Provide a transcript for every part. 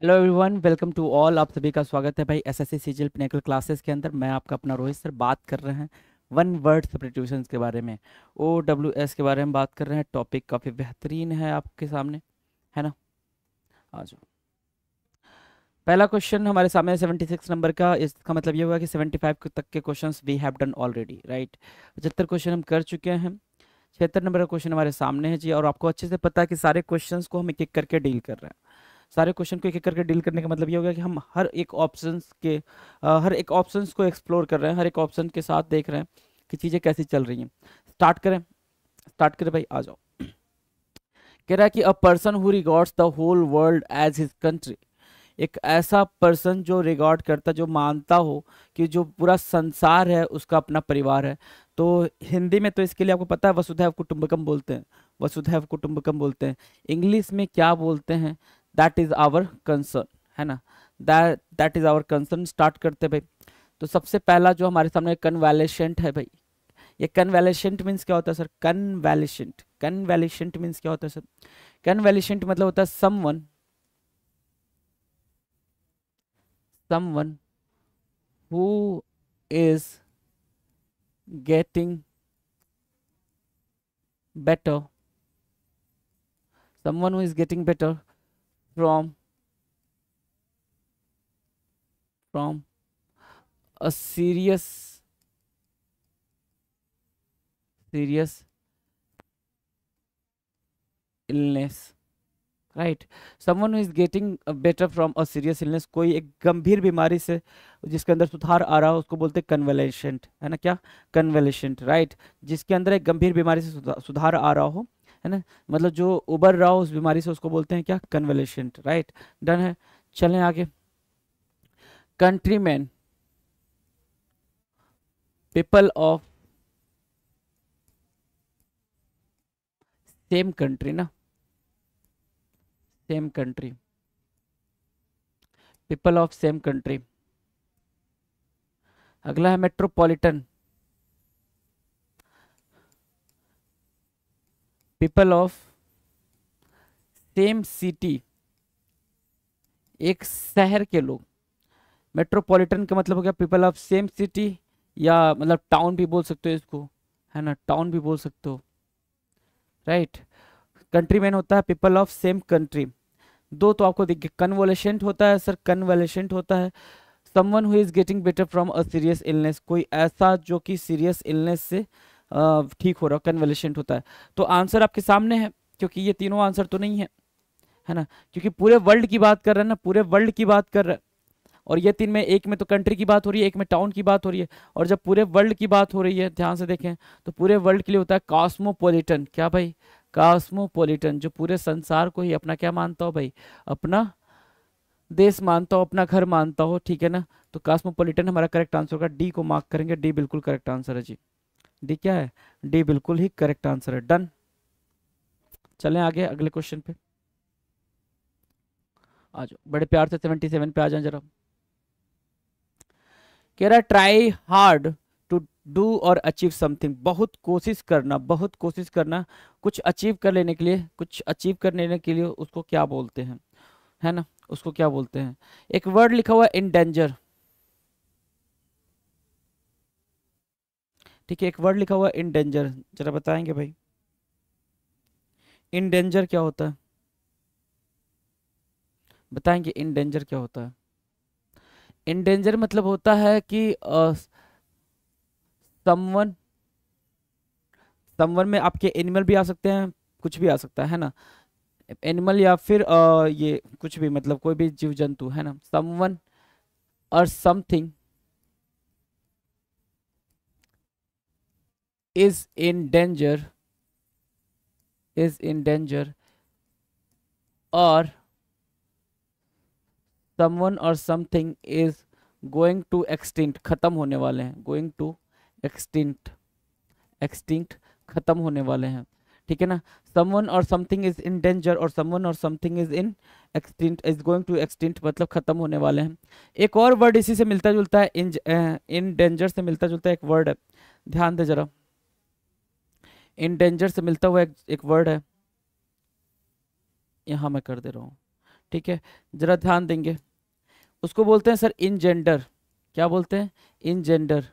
Hello everyone, welcome to all. आप सभी का स्वागत है भाई एसएससी सीजीएल पिनेकल क्लासेस के अंदर। मैं आपका अपना रोहित सर बात कर रहे हैं वन वर्ड सब्स्टिट्यूशंस के बारे में, ओ डब्ल्यू एस के बारे में बात कर रहे हैं। टॉपिक काफ़ी बेहतरीन है आपके सामने, है ना। आ जाओ। पहला क्वेश्चन हमारे सामने 76 नंबर का। इसका मतलब ये हुआ कि 75 तक के questions we have done already, right. 75 question हम कर चुके हैं। 76 नंबर का क्वेश्चन हमारे सामने है जी, और आपको अच्छे से पता है कि सारे क्वेश्चंस को हम एक एक करके डील कर रहे हैं। सारे क्वेश्चन को एक एक करके डील करने का मतलब ये हो गया कि हम हर एक ऑप्शंस को एक्सप्लोर कर रहे हैं, हर एक ऑप्शन के साथ देख रहे हैं कि चीज़ें कैसी चल रही हैं। स्टार्ट करें भाई, आ जाओ। कह रहा है कि a person who regards the whole world as his country. एक ऐसा पर्सन जो रिगार्ड करता, जो मानता हो कि जो पूरा संसार है उसका अपना परिवार है। तो हिंदी में तो इसके लिए आपको पता है वसुधैव कुटुंबकम बोलते हैं। वसुधैव कुटुंबकम बोलते हैं। इंग्लिश में क्या बोलते हैं? दैट इज आवर कंसर्न, है ना। That is our concern. Start करते हैं भाई। तो सबसे पहला जो हमारे सामने कन्वैलेशेंट है भाई। ये कन्वैलेशेंट मीन्स क्या होता है सर? कन्वैलेशेंट मीन्स क्या होता है सर? कन्वैलेशेंट मतलब होता है someone who is getting better, someone who is getting better from from a serious illness, right. Someone is getting better from a serious illness, कोई एक गंभीर बीमारी से जिसके अंदर सुधार आ रहा हो उसको बोलते हैं कन्वलेशेंट, है ना। क्या? कन्वलेशेंट, राइट। जिसके अंदर एक गंभीर बीमारी से सुधार आ रहा हो, है ना, मतलब जो उबर रहा हो उस बीमारी से, उसको बोलते हैं क्या? कन्वलेशेंट, राइट। डन है। चलें आगे। Countryman, people of same country ना, same country, people of same country. अगला है metropolitan, people of same city, एक शहर के लोग। मेट्रोपॉलिटन का मतलब हो गया पीपल ऑफ सेम सिटी, या मतलब टाउन भी बोल सकते हो इसको, है ना, टाउन भी बोल सकते हो, राइट। कंट्री मैन होता है पीपल ऑफ सेम कंट्री। दो तो आपको देखिए, कन्वोलेशेंट होता है सर, कन्वोलेशेंट होता है someone who is getting better from a serious illness, कोई ऐसा जो कि सीरियस इलनेस से ठीक हो रहा, कन्वोलेशेंट होता है। तो आंसर आपके सामने है, क्योंकि ये तीनों आंसर तो नहीं है ना, क्योंकि पूरे वर्ल्ड की बात कर रहे हैं ना, पूरे वर्ल्ड की बात कर रहे हैं। और ये तीन में, एक में तो कंट्री की बात हो रही है, एक में टाउन की बात हो रही है। और जब पूरे वर्ल्ड की बात हो रही है, ध्यान से देखें, तो पूरे वर्ल्ड के लिए होता है कॉस्मोपॉलिटन। क्या भाई? कॉस्मोपॉलिटन, जो पूरे संसार को ही अपना क्या मानता हो भाई? अपना देश मानता हो, अपना घर मानता हो, ठीक है ना। तो कॉस्मोपॉलिटन हमारा करेक्ट आंसर होगा। डी को मार्क करेंगे, डी बिल्कुल करेक्ट आंसर है जी। डी क्या है? डी बिल्कुल ही करेक्ट आंसर है। डन। चलें आगे अगले क्वेश्चन पे। आ जाओ बड़े प्यार से 77 पे आ जाए जरा। कह रहा है ट्राई हार्ड टू डू और अचीव समथिंग। बहुत कोशिश करना, बहुत कोशिश करना कुछ अचीव कर लेने के लिए, कुछ अचीव कर लेने के लिए उसको क्या बोलते हैं, है ना, उसको क्या बोलते हैं? एक वर्ड लिखा हुआ है इन डेंजर, ठीक है, एक वर्ड लिखा हुआ है इन डेंजर, जरा बताएंगे भाई इन डेंजर क्या होता है? बताएंगे इन डेंजर क्या होता है? इन डेंजर मतलब होता है कि समवन, समवन में आपके एनिमल भी आ सकते हैं, कुछ भी आ सकता है ना। एनिमल या फिर ये कुछ भी, मतलब कोई भी जीव जंतु, है ना। Someone or something is in danger, is in danger, or someone or something is going to extinct, खत्म होने वाले हैं, गोइंग टू एक्सटिंक्ट, एक्सटिंक्ट, खत्म होने वाले हैं, ठीक है ना। Someone or something is in danger, or someone or something is in extinct, is going to extinct मतलब खत्म होने वाले हैं। एक और वर्ड इसी से मिलता जुलता है, इन डेंजर से मिलता जुलता एक वर्ड है, ध्यान दे जरा। इन डेंजर से मिलता हुआ एक वर्ड है, यहाँ मैं कर दे रहा हूँ, ठीक है, जरा ध्यान देंगे। उसको बोलते हैं सर इंजेंडर। क्या बोलते हैं? इंजेंडर,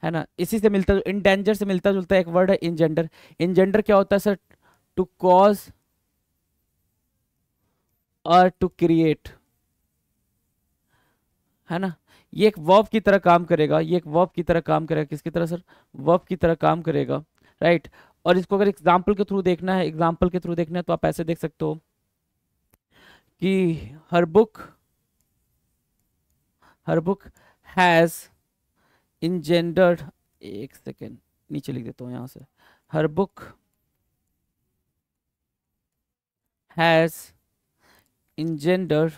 है ना। इसी से मिलता, इंडेंजर से मिलता जुलता एक वर्ड है इंजेंडर। इंजेंडर क्या होता है सर? टू कॉज और टू क्रिएट, है ना। ये एक वर्ब की तरह काम करेगा, ये एक वर्ब की तरह काम करेगा। किसकी तरह सर? वर्ब की तरह काम करेगा, राइट। और इसको अगर एग्जाम्पल के थ्रू देखना है, एग्जाम्पल के थ्रू देखना है तो आप ऐसे देख सकते हो कि हर बुक, हर बुक हैज इंजेंडर्ड, एक सेकेंड नीचे लिख देता हूँ यहाँ से, हर बुक हैज इंजेंडर्ड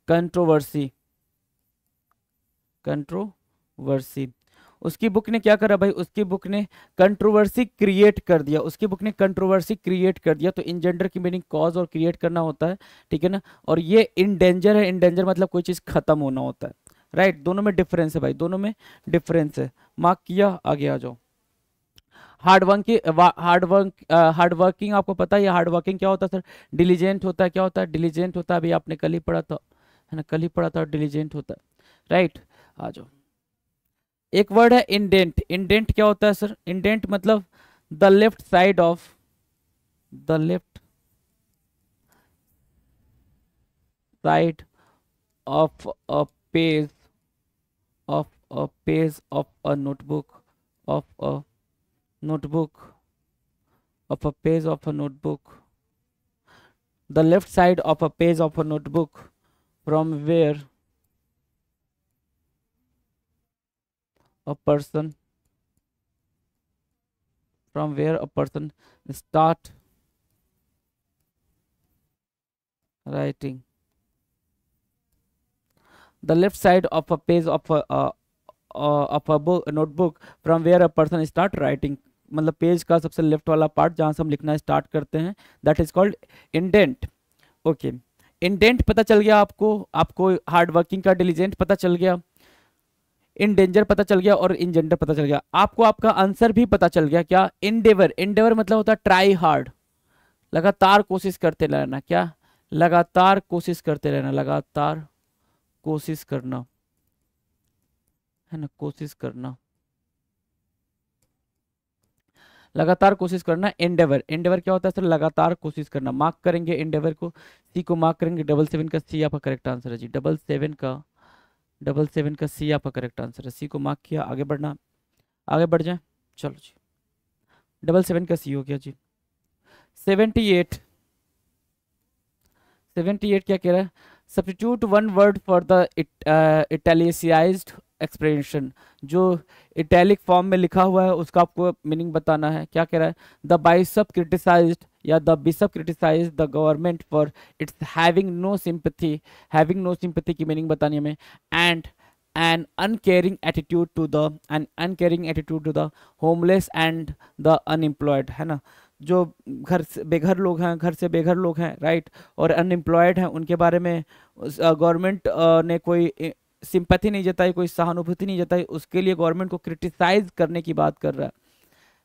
कंट्रोवर्सी, कंट्रोवर्सी। उसकी बुक ने क्या करा भाई? उसकी बुक ने कंट्रोवर्सी क्रिएट कर दिया, उसकी बुक ने कंट्रोवर्सी क्रिएट कर दिया। तो इंजेंडर की मीनिंग कॉज और क्रिएट करना होता है, ठीक है ना। और ये इन डेंजर है, इन डेंजर मतलब कोई चीज खत्म होना होता है, राइट। दोनों में डिफरेंस है भाई, दोनों में डिफरेंस है। मार्क किया, आगे आ जाओ। हार्ड वर्क, हार्ड वर्किंग आपको पता है, हार्ड वर्किंग क्या होता है सर? डिलीजेंट होता है। क्या होता है? डिलीजेंट होता है, अभी आपने कल ही पढ़ा था, है ना, कल ही पढ़ा था, डिलीजेंट होता है, राइट। आ जाओ। एक वर्ड है इंडेंट। इंडेंट क्या होता है सर? इंडेंट मतलब the left side of, the left side of a page, of a page of a notebook, of a notebook, of a page of a notebook, the left side of a page of a notebook from where a person, from where a person start writing, the left side of a page of a book, a notebook from where a person start writing, मतलब page का सबसे left वाला part जहां से हम लिखना start करते हैं, that is called indent. Okay, indent पता चल गया आपको, आपको हार्ड वर्किंग का डिलीजेंट पता चल गया, इन डेंजर पता चल गया और इन जेंडर पता चल गया। आपको आपका आंसर भी पता चल गया। क्या? इंडेवर, इंडेवर मतलब होता है ट्राई हार्ड, लगातार कोशिश करते रहना। क्या? लगातार कोशिश करते रहना, लगातार कोशिश करना, है ना, कोशिश करना, लगातार कोशिश करना। एंडेवर, एंडेवर क्या होता है सर? लगातार कोशिश करना। मार्क करेंगे एंडेवर को, सी को मार्क करेंगे। 77 का सी आपका करेक्ट आंसर है जी, 77 का सी आपका करेक्ट आंसर है। सी को मार्क किया, आगे बढ़ना, आगे बढ़ जाए, चलो जी। 77 का सी हो गया जी। 78, 78 क्या कह रहा है? Substitute one word for the italicised expression, जो इटैलिक फॉर्म में लिखा हुआ है उसका आपको मीनिंग बताना है। क्या कह रहा है? द बाइशप क्रिटिसाइज्ड या the bishop criticise the government for its having no sympathy, having no sympathy की मीनिंग बतानी हमें। And an uncaring attitude to the, an uncaring attitude to the homeless and the unemployed, है ना। जो घर से बेघर लोग हैं, घर से बेघर लोग हैं, राइट, और अनएम्प्लॉयड हैं, उनके बारे में गवर्नमेंट ने कोई सिंपैथी नहीं जताई, कोई सहानुभूति नहीं जताई, उसके लिए गवर्नमेंट को क्रिटिसाइज करने की बात कर रहा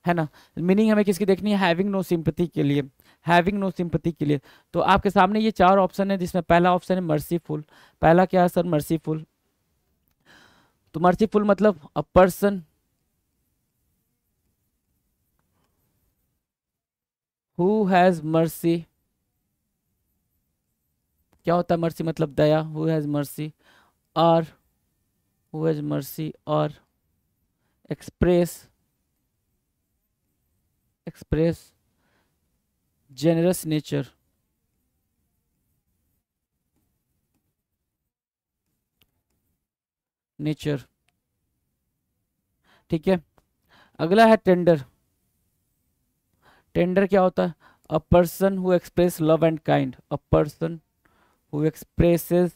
है ना। मीनिंग हमें किसकी देखनी है? हैविंग नो सिंपैथी के लिए, हैविंग नो सिंपैथी के लिए। तो आपके सामने ये चार ऑप्शन है, जिसमें पहला ऑप्शन है मर्सीफुल। पहला क्या है सर? मर्सीफुल। तो मर्सीफुल मतलब अ पर्सन हु हैज मर्सी। क्या होता है मर्सी? मतलब दया, हु हैज मर्सी, और हु हैज मर्सी और express, express generous nature, nature, ठीक है। अगला है टेंडर। टेंडर क्या होता है? A person who express love and kind, a person who expresses,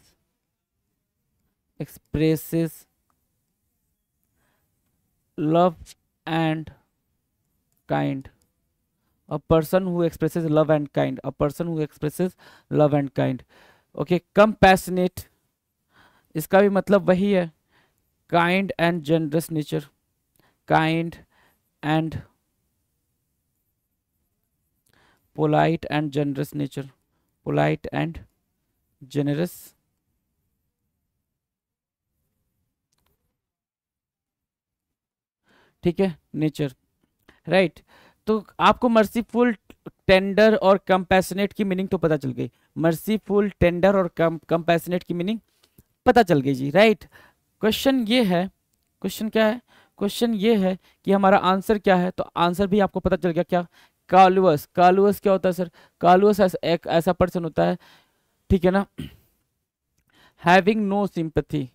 expresses love and kind, a person who expresses love and kind, a person who expresses love and kind। Okay, compassionate, इसका भी मतलब वही है, kind and generous nature, kind and polite and generous nature, polite and generous, ठीक है, nature, right. तो आपको merciful, tender और कंपैशनेट की मीनिंग तो पता चल गई, मर्सीफुल, टेंडर और कंपैशनेट की मीनिंग पता चल गई जी, राइट। क्वेश्चन ये है, क्वेश्चन क्या है, क्वेश्चन ये है कि हमारा आंसर क्या है, तो आंसर भी आपको पता चल गया क्या, कालुअस। कालुअस क्या होता है सर, कालुअस एक ऐसा पर्सन होता है, ठीक है ना, having no sympathy,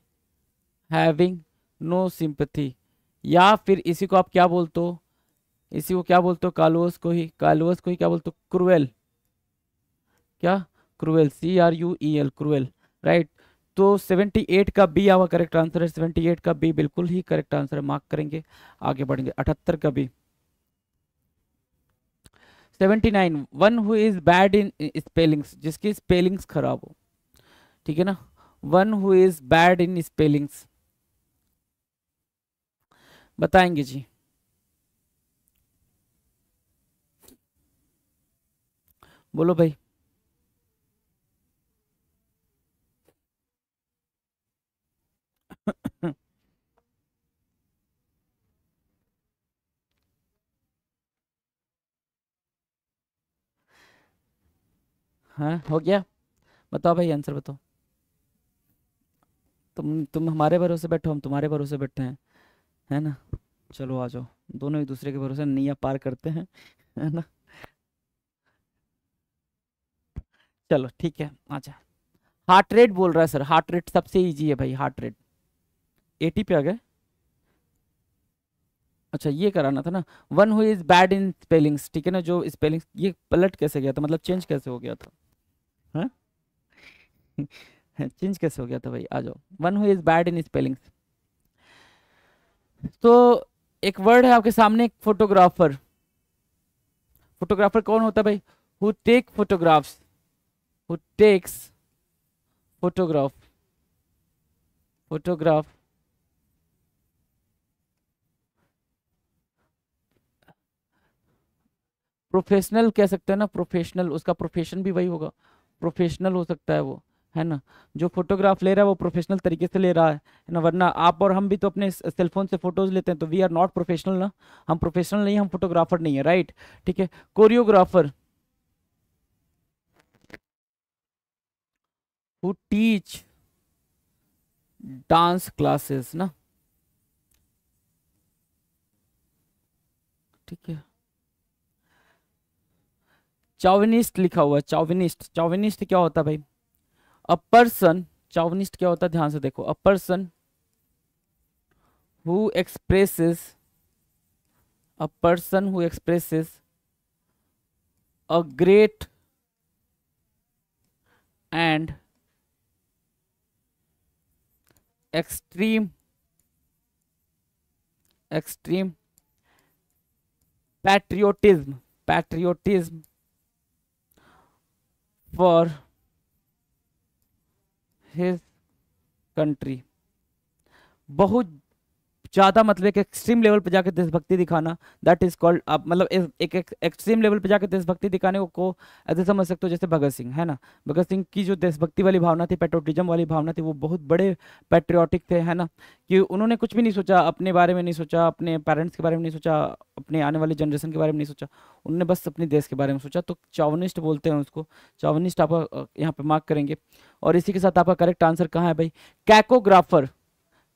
having no sympathy, या फिर इसी को आप क्या बोलते हो, इसी को क्या बोलते हो, कालुअस को ही, कालुअस को ही क्या बोलते हो, क्रुएल, क्या, क्रुएल, CRUEL, क्रुएल, राइट। तो 78 का बी आपका करेक्ट आंसर है, 78 का बी बिल्कुल ही करेक्ट आंसर है, मार्क करेंगे, आगे बढ़ेंगे। 78 का B. 79, one who is bad in spellings, जिसकी स्पेलिंग्स खराब हो, ठीक है ना, one who is bad in spellings, बताएंगे जी। बोलो भाई। हाँ हो गया, बताओ भाई, आंसर बताओ। तुम हमारे भरोसे बैठो, हम तुम्हारे भरोसे बैठे हैं, है ना। चलो आ जाओ, दोनों एक दूसरे के भरोसे नैया पार करते हैं, है ना। चलो ठीक है, आजा। हार्ट रेट बोल रहा है सर, हार्ट रेट सबसे इजी है भाई, हार्ट रेट 80 पे आ गए। अच्छा ये कराना था ना, one who is bad in spellings, ठीक है ना, जो स्पेलिंग्स, ये पलट कैसे गया था, मतलब चेंज कैसे हो गया था, हाँ। चेंज कैसे हो गया था भाई, आ जाओ, one who is bad in spellings. तो एक वर्ड है आपके सामने, फोटोग्राफर, फोटोग्राफर कौन होता है भाई, who take photographs, who takes photograph, photograph, professional कह सकते हैं ना, प्रोफेशनल, उसका प्रोफेशन भी वही होगा, प्रोफेशनल हो सकता है वो, है ना। जो फोटोग्राफ ले रहा है वो प्रोफेशनल तरीके से ले रहा है ना, वरना आप और हम भी तो अपने सेलफोन से फोटोज लेते हैं, तो वी आर नॉट प्रोफेशनल ना, हम प्रोफेशनल नहीं, हम फोटोग्राफर नहीं है, राइट, ठीक है। Choreographer, who teach dance classes ना, ठीक है। चौविनिस्ट लिखा हुआ है, चौविनिस्ट, चौविनिस्ट क्या होता है भाई, अ पर्सन, चौविनिस्ट क्या होता है, ध्यान से देखो, अ person who expresses, a person who expresses a great and extreme, extreme patriotism, patriotism for his country, बहुत ज्यादा, मतलब एक एक्सट्रीम लेवल पे जाकर देशभक्ति दिखाना, दैट इज कॉल्ड, आप मतलब एक एक्सट्रीम लेवल पे जाकर देशभक्ति दिखाने को ऐसे समझ सकते हो, जैसे भगत सिंह, है ना। भगत सिंह की जो देशभक्ति वाली भावना थी, पेट्रोटिज्म वाली भावना थी, वो बहुत बड़े पेट्रियाटिक थे, है ना, कि उन्होंने कुछ भी नहीं सोचा, अपने बारे में नहीं सोचा, अपने पेरेंट्स के बारे में नहीं सोचा, अपने आने वाली जनरेशन के बारे में नहीं सोचा, उन्होंने बस अपने देश के बारे में सोचा, तो चौवनिस्ट बोलते हैं उसको, चौवनिस्ट आप यहाँ पे मार्क करेंगे। और इसी के साथ आपका करेक्ट आंसर कहाँ है भाई, कैकोग्राफर,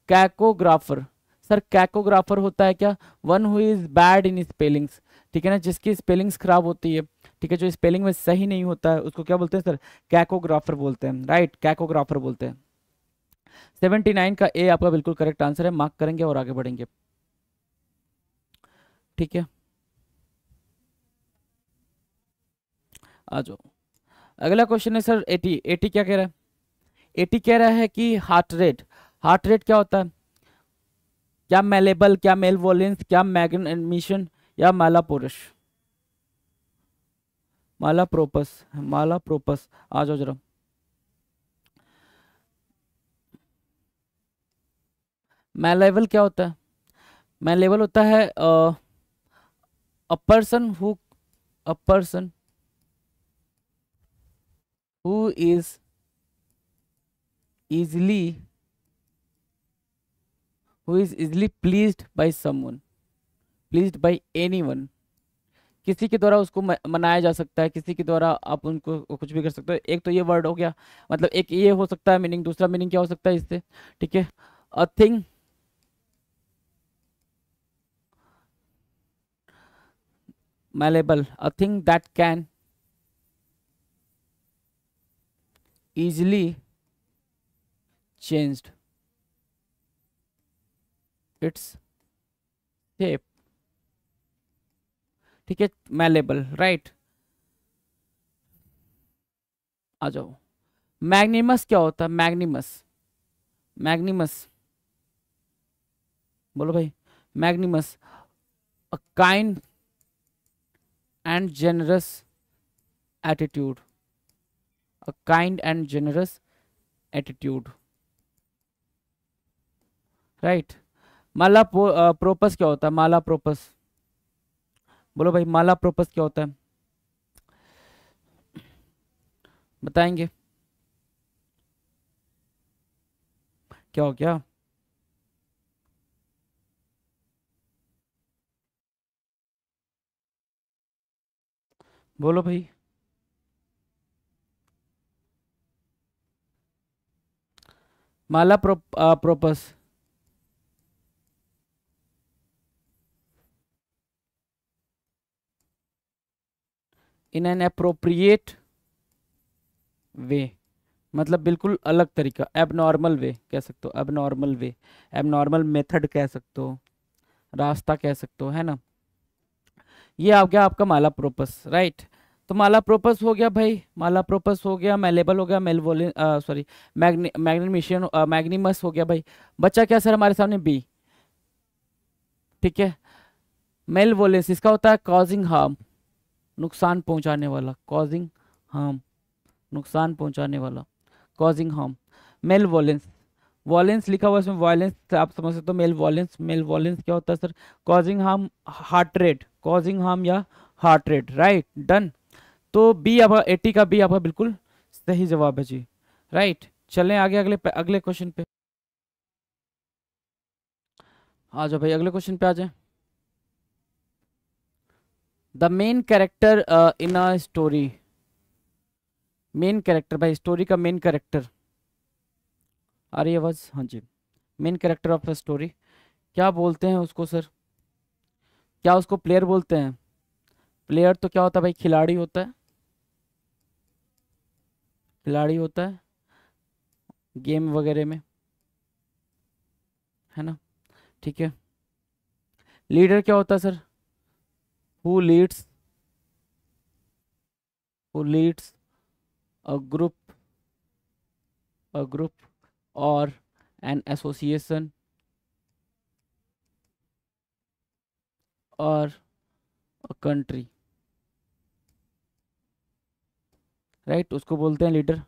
कैकोग्राफर, सर कैकोग्राफर होता है क्या, one who is bad in spellings, ठीक है ना, जिसकी स्पेलिंग्स खराब होती है, ठीक है, जो स्पेलिंग में सही नहीं होता है उसको क्या बोलते हैं सर, कैकोग्राफर बोलते हैं, राइट, कैकोग्राफर बोलते हैं। 79 का ए आपका बिल्कुल करेक्ट आंसर है, मार्क करेंगे और आगे बढ़ेंगे, ठीक है। आ जाओ, अगला क्वेश्चन है सर 80, 80 क्या कह रहा है, 80 कह रहा है कि हार्ट रेट, हार्ट रेट क्या होता है, क्या मेलेबल, क्या मेलवोलेंस, क्या मैगन एडमिशन, या माला पुरुष, माला प्रोपस, माला प्रोपस, आ जाओ जरा। मैलेबल क्या होता है, मैलेबल होता है a person who, a person who is easily who is easily pleased by someone, pleased by anyone। किसी के द्वारा उसको मनाया जा सकता है, किसी के द्वारा आप उनको कुछ भी कर सकते हो। एक तो ये वर्ड हो गया, मतलब एक ये हो सकता है मीनिंग। दूसरा मीनिंग क्या हो सकता है इससे, ठीक है, a thing malleable, a thing that can easily changed its shape, ठीक है, malleable, राइट। आ जाओ, मैग्निमस क्या होता है, मैग्निमस, मैग्निमस बोलो भाई, magnanimous, a kind and generous attitude, a kind and generous attitude, right. Malapropos क्या होता है, माला प्रोपस बोलो भाई, माला प्रोपस क्या होता है, बताएंगे क्या हो गया। बोलो भाई, माला प्रोपस, इन एन अप्रोप्रिएट वे, मतलब बिल्कुल अलग तरीका, एबनॉर्मल वे कह सकते हो, एबनॉर्मल वे, एबनॉर्मल मेथड कह सकते हो, रास्ता कह सकते हो, है ना। ये आ गया आपका माला प्रोपस, राइट। तो माला प्रोपस हो गया भाई, माला प्रोपस हो गया, मेलेबल हो गया, मेलवोलिन सॉरी मैग्नीमिशियन मैग्निमस हो गया भाई। बच्चा क्या सर हमारे सामने बी, ठीक है। मेलवोलेंस इसका होता है कॉजिंग हार्म, नुकसान पहुंचाने वाला, कॉजिंग हार्म, नुकसान पहुंचाने वाला, कॉजिंग हार्म। मेल वॉलेंस, वॉलेंस लिखा हुआ है इसमें, वॉलेंस आप समझ सकते हो। मेल वॉलेंस, मेल वॉलेंस क्या होता है sir, causing harm, heart rate, causing harm या हार्ट रेट, राइट, डन। तो बी आपका 80 का बी आपका बिल्कुल सही जवाब है जी, राइट। चलें आगे, अगले अगले क्वेश्चन पे आ जाओ भाई, अगले क्वेश्चन पे आ जाए। The main character in a story, main character भाई, स्टोरी का मेन कैरेक्टर, आ रही है आवाज, हाँ जी। Main character of the story क्या बोलते हैं उसको सर, क्या उसको प्लेयर बोलते हैं। प्लेयर तो क्या होता है भाई, खिलाड़ी होता है, खिलाड़ी होता है गेम वगैरह में, है ना, ठीक है। लीडर क्या होता है sir, who Leeds, who leads a group, a group or an association or a country, right, उसको बोलते हैं लीडर।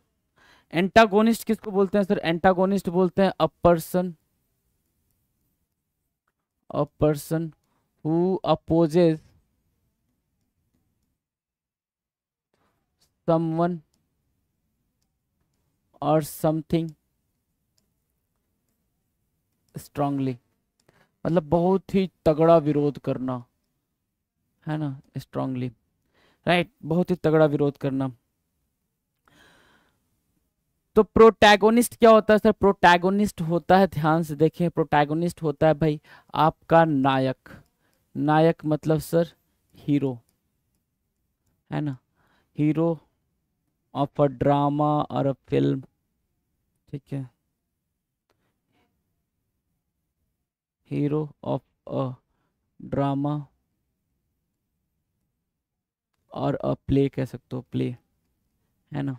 एंटागोनिस्ट किसको बोलते हैं सर, एंटागोनिस्ट बोलते हैं अ person, a person who opposes someone or something strongly, मतलब बहुत ही तगड़ा विरोध करना, है ना, स्ट्रांगली, राइट, बहुत ही तगड़ा विरोध करना। तो प्रोटैगोनिस्ट क्या होता है सर, प्रोटैगोनिस्ट होता है, ध्यान से देखें, प्रोटैगोनिस्ट होता है भाई आपका नायक, नायक मतलब सर हीरो, है ना, हीरो ऑफ अ ड्रामा और अ फिल्म, ठीक है, हीरो ऑफ अ ड्रामा और अ प्ले कह सकते हो, प्ले, है ना,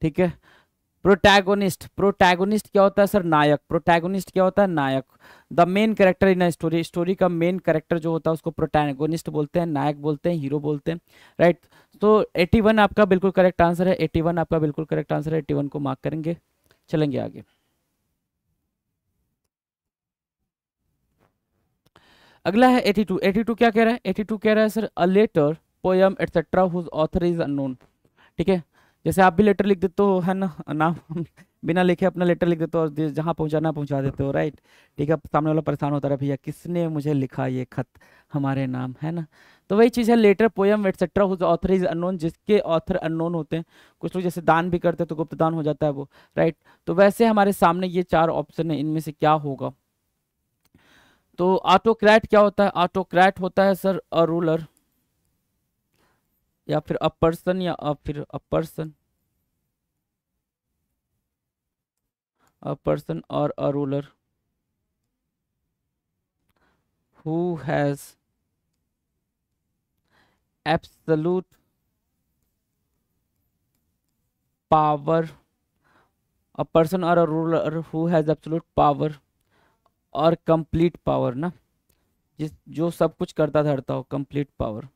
ठीक है। प्रोटैगोनिस्ट, प्रोटैगोनिस्ट क्या होता है सर, नायक, प्रोटैगोनिस्ट क्या होता है, नायक। The main character in a story, story का मेन कैरेक्टर जो होता है उसको प्रोटैगोनिस्ट बोलते हैं, नायक बोलते हैं, हीरो बोलते हैं, राइट। तो 81 आपका बिल्कुल करेक्ट आंसर है, 81 आपका बिल्कुल करेक्ट आंसर है, 81 को मार्क करेंगे। चलेंगे आगे। अगला है 82, 82 क्या कह रहा है, 82 कह रहा है sir a letter, poem etcetera whose author is unknown, ठीक है। जैसे आप भी लेटर लिख देते हो, है ना, नाम बिना लिखे अपना लेटर लिख देते हो और जहाँ पहुँचाना पहुँचा देते हो, राइट। ठीक है, सामने वाला परेशान होता रहा, भैया किसने मुझे लिखा ये खत हमारे नाम, है ना। तो वही चीज़ है, letter, poem etcetera whose author is unknown, जिसके ऑथर अननोन होते हैं। कुछ लोग जैसे दान भी करते हैं तो गुप्त दान हो जाता है वो, राइट। तो वैसे हमारे सामने ये चार ऑप्शन है, इनमें से क्या होगा। तो ऑटोक्रैट क्या होता है, ऑटोक्रैट होता है सर अ रूलर, या फिर अ पर्सन, या फिर a person, a person or a ruler who has absolute power, a person or a ruler who has absolute power or complete power ना, जिस जो सब कुछ करता धरता हो, कंप्लीट पावर।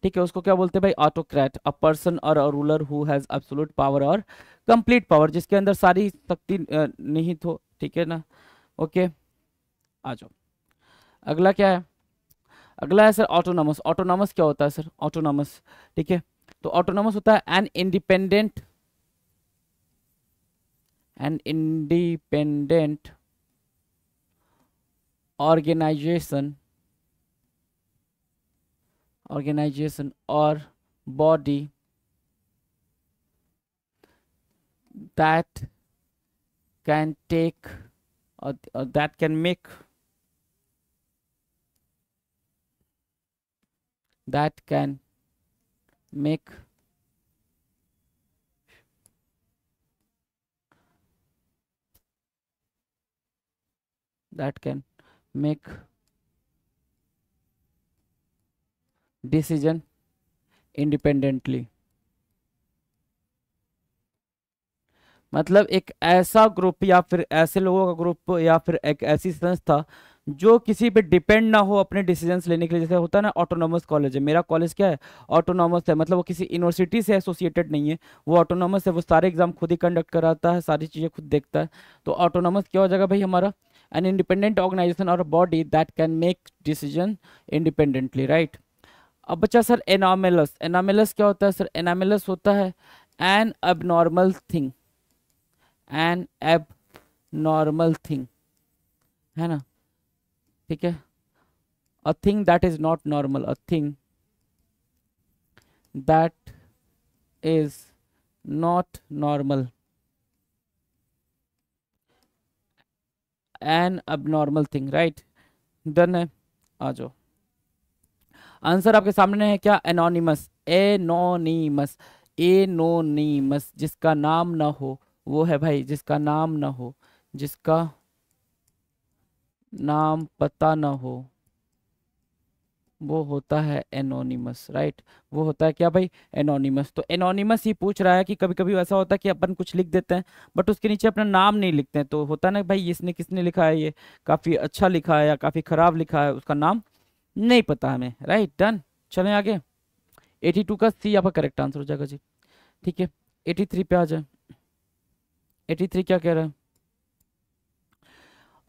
ठीक है, उसको क्या बोलते हैं भाई, autocrat, a person or a ruler who has absolute power or complete power, जिसके अंदर सारी शक्ति निहित हो, ठीक है ना। ओके, आ जाओ, अगला क्या है। अगला है सर ऑटोनॉमस। ऑटोनॉमस क्या होता है सर, ऑटोनॉमस, ठीक है। तो ऑटोनॉमस होता है an independent organisation, or body that can take that can make that can make that can make decision independently। मतलब एक ऐसा ग्रुप या फिर ऐसे लोगों का ग्रुप या फिर एक ऐसी संस्था जो किसी पे डिपेंड ना हो अपने डिसीजंस लेने के लिए। जैसे होता है ना, ऑटोनॉमस कॉलेज है, मेरा कॉलेज क्या है, ऑटोनॉमस है, मतलब वो किसी यूनिवर्सिटी से एसोसिएटेड नहीं है, वो ऑटोनॉमस है, वो सारे एग्जाम खुद ही कंडक्ट कराता है, सारी चीज़ें खुद देखता है। तो ऑटोनॉमस क्या हो जाएगा भाई हमारा, N independent organisation or body that can make decision independently, right. अब बच्चा सर एनामेलस। एनामेलस क्या होता है सर, एनामेलस होता है an abnormal thing, an abnormal thing, है ना, ठीक है। A thing that is not normal, a thing that is not normal, an abnormal thing, right. Done है, आ जाओ। आंसर आपके सामने है क्या, एनोनिमस, एनोनिमस, एनोनिमस, जिसका नाम ना हो वो है भाई, जिसका नाम ना हो, जिसका नाम पता ना हो वो होता है एनोनिमस, राइट। वो होता है क्या भाई, एनोनिमस। तो एनोनिमस ही पूछ रहा है कि कभी कभी ऐसा होता है कि अपन कुछ लिख देते हैं बट उसके नीचे अपना नाम नहीं लिखते हैं, तो होता है ना भाई, इसने किसने लिखा है, ये काफी अच्छा लिखा है या काफी खराब लिखा है, उसका नाम नहीं पता हमें, राइट। डन, चलें आगे। 82 का सी आपका करेक्ट आंसर हो जाएगा जी, ठीक है। 83 पे आ जाए। 83 क्या कह रहा है,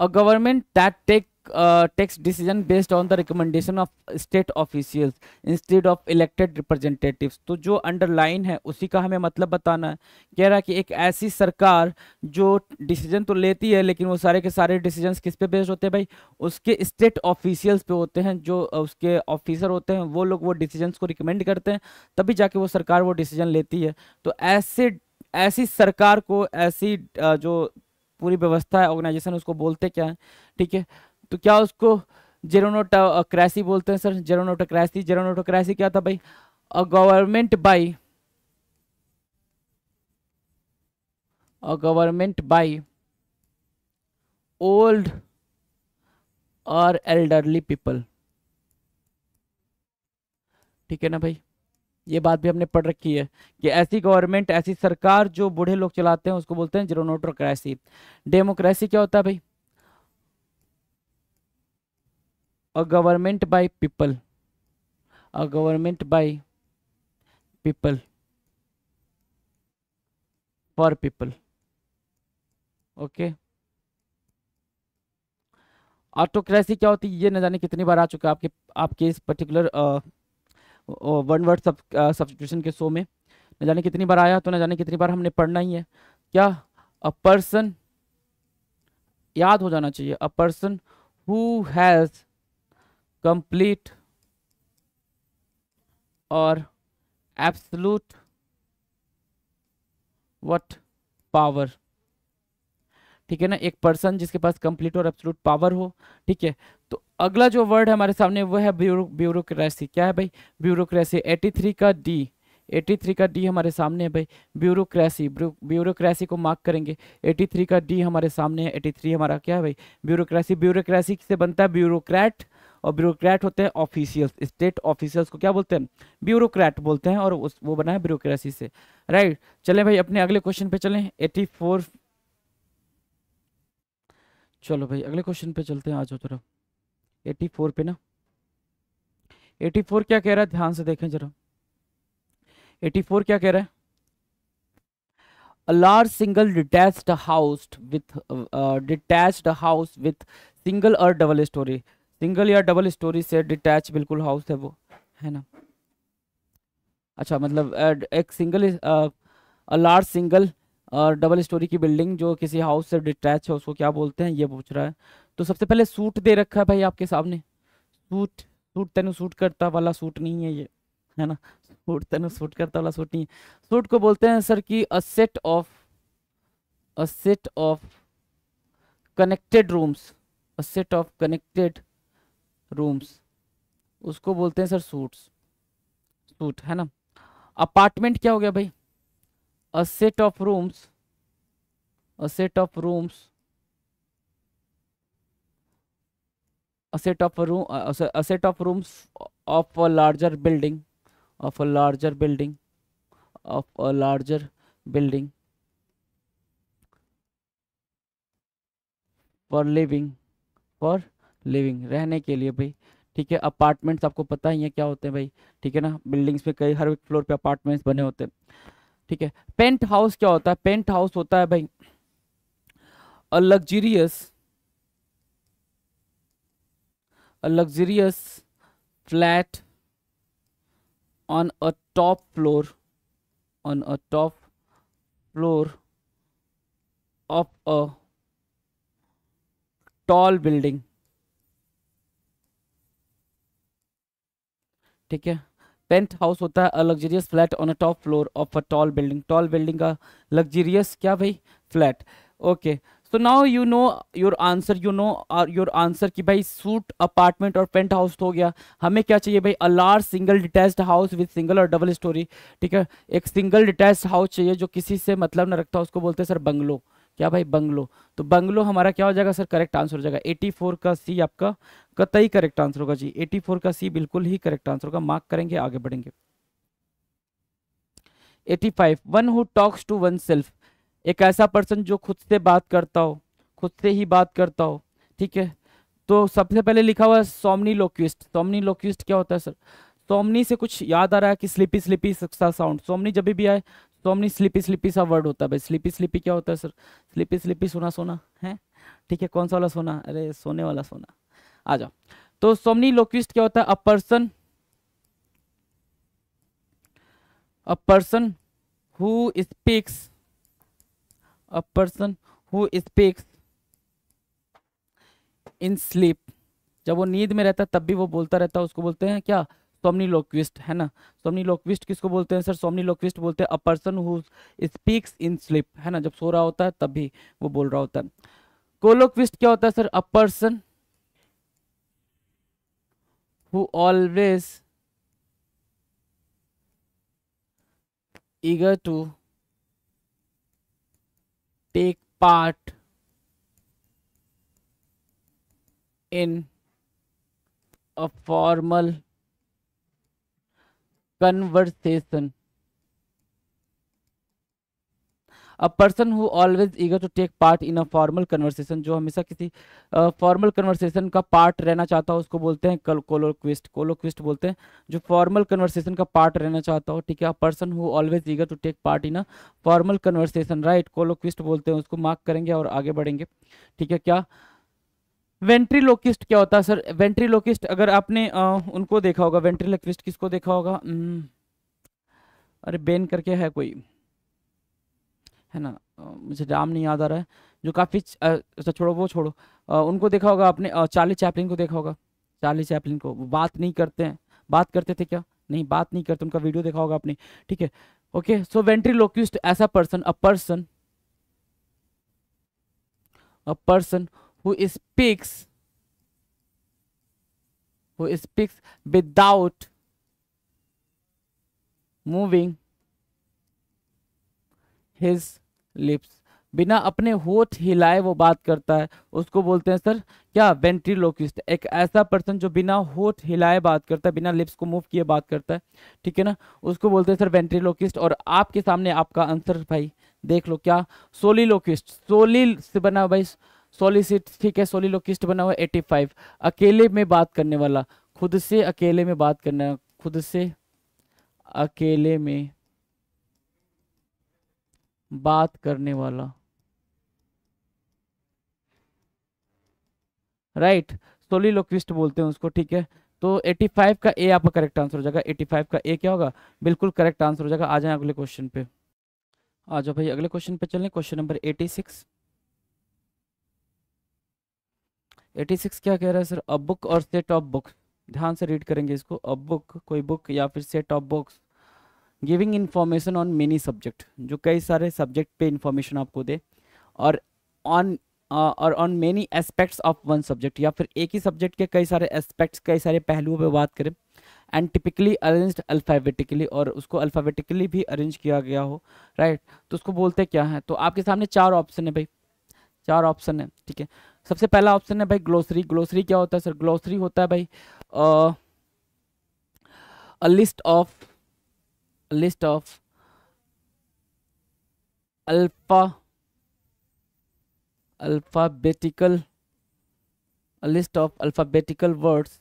a government that takes decision based on the recommendation of state officials instead of elected representatives। तो जो अंडरलाइन है उसी का हमें मतलब बताना है। कह रहा है कि एक ऐसी सरकार जो डिसीजन तो लेती है लेकिन वो सारे के सारे डिसीजंस किस पे बेस्ड होते हैं भाई, उसके स्टेट ऑफिशियल्स पे होते हैं, जो उसके ऑफिसर होते हैं वो लोग वो डिसीजंस को रिकमेंड करते हैं, तभी जाके वो सरकार वो डिसीजन लेती है। तो ऐसे ऐसी सरकार को, ऐसी जो पूरी व्यवस्था है, ऑर्गेनाइजेशन, उसको बोलते क्या है, ठीक है। तो क्या उसको जेरोनोटोक्रेसी बोलते हैं सर, जेरोनोटोक्रेसी। जेरोनोटोक्रेसी क्या था भाई, a government by, a government by old और एल्डरली पीपल, ठीक है ना भाई। ये बात भी हमने पढ़ रखी है कि ऐसी गवर्नमेंट, ऐसी सरकार जो बूढ़े लोग चलाते हैं उसको बोलते हैं जेरोनोटोक्रेसी। डेमोक्रेसी क्या होता है भाई, a government by people, a government by people for people, okay. Autocracy क्या होती है ये न जाने कितनी बार आ चुका है आपके आपके इस पर्टिकुलर वन वर्ड सब्स्टिट्यूशन के शो में न जाने कितनी बार आया, तो न जाने कितनी बार हमने पढ़ना ही है। क्या? अ पर्सन, याद हो जाना चाहिए, अ पर्सन हु हैज कंप्लीट और एब्सोल्यूट व्हाट पावर। ठीक है ना, एक पर्सन जिसके पास कंप्लीट और एब्सोल्यूट पावर हो। ठीक है, तो अगला जो वर्ड है हमारे सामने वो है ब्यूरोक्रेसी। क्या है भाई? ब्यूरोक्रेसी। 83 का डी, 83 का डी हमारे सामने है भाई, ब्यूरोक्रेसी। ब्यूरोक्रेसी को मार्क करेंगे। 83 का डी हमारे सामने है, 83 हमारा क्या है भाई? ब्यूरोक्रेसी। ब्यूरोक्रेसी से बनता है ब्यूरोक्रेट, और ब्यूरोक्रेट होते हैं ऑफिशियल्स। स्टेट ऑफिशियल्स को क्या बोलते हैं? ब्यूरोक्रेट बोलते हैं, और वो बना है ब्यूरोक्रेसी से। राइट, चलें भाई अपने अगले क्वेश्चन पे चलें। 84, चलो भाई अगले क्वेश्चन पे चलते हैं, आ जाओ जरा 84 पे ना। 84 क्या कह रहा है, ध्यान से देखें जरा। 84 क्या कह रहा है? A large single detached house with single or double story। Single या डबल स्टोरी से डिटैच बिल्कुल हाउस है वो, है ना। अच्छा, मतलब एक सिंगल, लार्ज सिंगल और डबल स्टोरी की बिल्डिंग जो किसी हाउस से डिटैच है उसको क्या बोलते हैं, ये पूछ रहा है। तो सबसे पहले सूट दे रखा है भाई आपके सामने। सूट, सूट तेनु सूट करता वाला सूट नहीं है ये, है ना। सूट तेनु सूट करता वाला सूट नहीं है। सूट को बोलते हैं सर कि a set of connected rooms, a set of connected rooms, उसको बोलते हैं सर सूट्स, सूट, है ना। अपार्टमेंट क्या हो गया भाई? A set of rooms, a set of rooms, a set of a room, a set of rooms of a larger building, of a larger building, of a larger building for living, for living, रहने के लिए भाई। ठीक है, apartments आपको पता ही है क्या होते हैं भाई। ठीक है ना, बिल्डिंग्स में कई, हर एक फ्लोर पे अपार्टमेंट्स बने होते हैं। ठीक है, पेंट हाउस क्या होता है? पेंट हाउस होता है भाई a luxurious, a luxurious flat on a top floor, on a top floor of a tall building। ठीक है, पेंट हाउस होता है a luxurious flat on a top floor of a tall building. Tall building का luxurious क्या भाई? Flat. Okay, so now you know your answer, you know your answer कि भाई suite, apartment और पेंट हाउस हो गया। हमें क्या चाहिए भाई? A large single detached house with single और डबल स्टोरी। ठीक है, एक सिंगल डिटैच्ड हाउस चाहिए जो किसी से मतलब न रखता, उसको बोलते हैं सर बंगलो। क्या भाई? बंगलो। तो बंगलो हमारा क्या हो जाएगा सर? करेक्ट आंसर हो जाएगा। 84 का सी आपका कतई करेक्ट आंसर होगा जी। 84 का सी बिल्कुल ही करेक्ट आंसर होगा। मार्क करेंगे, आगे बढ़ेंगे। 85, one who talks to oneself. एक ऐसा पर्सन जो खुद से बात करता हो, खुद से ही बात करता हो। ठीक है, तो सबसे पहले लिखा हुआ है सोमनीलोक्विस्ट। सोमनीलोक्विस्ट क्या होता है सर? सोमनी से कुछ याद आ रहा है कि स्लीपी स्लीपी सा साउंड, सोमनी जब भी आए, सोमनी स्लीपी स्लीपी सा वर्ड होता है भाई। स्लीपी स्लीपी क्या होता है सर? स्लीपी स्लीपी, सोना सोना है। ठीक है, कौन सा वाला सोना? अरे सोने वाला सोना। आ जाओ। तो सोमनीलोक्विस्ट क्या होता है? A person who speaks, a person who speaks in sleep. जब वो नींद में रहता है तब भी वो बोलता रहता है, उसको बोलते हैं क्या? सोमनीलोक्विस्ट, है ना। सोमनीलोक्विस्ट किसको बोलते हैं सर? सोमनीलोक्विस्ट बोलते हैं अ person who speaks in sleep, है ना। जब सो रहा होता है तब भी वो बोल रहा होता है। कोलोक्विस्ट क्या होता है sir? A person who always eager to take part in a formal conversation। A person who always eager to take part in a formal conversation, जो हमेशा किसी फॉर्मल कन्वर्सेशन का पार्ट रहना चाहता हो उसको बोलते हैं कोलोक्विस्ट। कोलोक्विस्ट बोलते हैं जो फॉर्मल कन्वर्सेशन का पार्ट रहना चाहता हो। ठीक है, a person who always eager to take part in a formal conversation, right, colloquist बोलते हैं उसको। मार्क करेंगे और आगे बढ़ेंगे। ठीक है, क्या वेंट्रीलोकिस्ट क्या होता है सर? वेंट्रीलोकिस्ट अगर आपने उनको देखा होगा, वेंट्रीलोकिस्ट किसको देखा होगा? अरे बेन करके है कोई, है ना, मुझे नाम नहीं याद आ रहा है, जो काफी अच्छा छोड़ो वो छोड़ो, उनको देखा होगा आपने, चार्ली चैपलिन को देखा होगा। चार्ली चैपलिन को, वो बात नहीं करते हैं, बात करते थे क्या? नहीं, बात नहीं करते, उनका वीडियो देखा होगा आपने, ठीक है। ओके, सो वेंट्रीलोक्विस्ट ऐसा person, a person who speaks who speaks without moving his lips, बिना अपने होठ हिलाए वो बात करता है, उसको बोलते हैं सर क्या? वेंट्रीलोक्विस्ट। एक ऐसा पर्सन जो बिना होठ हिलाए बात करता है, बिना लिप्स को मूव किए बात करता है, ठीक है ना, उसको बोलते हैं सर वेंट्रीलोक्विस्ट। और आपके सामने आपका आंसर भाई देख लो, क्या? सोलिलोक्विस्ट, सोली से बना हुआ भाई, सोलिसिट, ठीक है, सोलिलोक्विस्ट बना हुआ 85। अकेले में बात करने वाला, खुद से अकेले में बात करना, खुद से अकेले में बात करने वाला, राइट, सोलिलोक्विस्ट बोलते हैं उसको, ठीक है। तो 85 का ए आपका करेक्ट आंसर हो जाएगा, 85 का ए क्या होगा? बिल्कुल करेक्ट आंसर हो जाएगा। आ जाए अगले क्वेश्चन पे, आ जाओ भाई अगले क्वेश्चन पे चलें, क्वेश्चन नंबर 86। 86 क्या कह रहा है सर? अ बुक और सेट ऑफ बुक्स, ध्यान से रीड करेंगे इसको, अ बुक कोई बुक या फिर set of books giving information on many subject, जो कई सारे सब्जेक्ट पे इंफॉर्मेशन आपको दे, और ऑन और on many aspects of one subject, या फिर एक ही सब्जेक्ट के कई सारे एस्पेक्ट्स, कई सारे पहलुओं पे बात करें, एंड टिपिकली अरेंज्ड अल्फ़ाबेटिकली, और उसको अल्फ़ाबेटिकली भी अरेंज किया गया हो, राइट, तो उसको बोलते क्या है? तो आपके सामने चार ऑप्शन है भाई, चार ऑप्शन है, ठीक है। सबसे पहला ऑप्शन है भाई ग्लोसरी। ग्लोसरी क्या होता है सर? ग्लोसरी होता है भाई अ list of alpha alphabetical a list of alphabetical words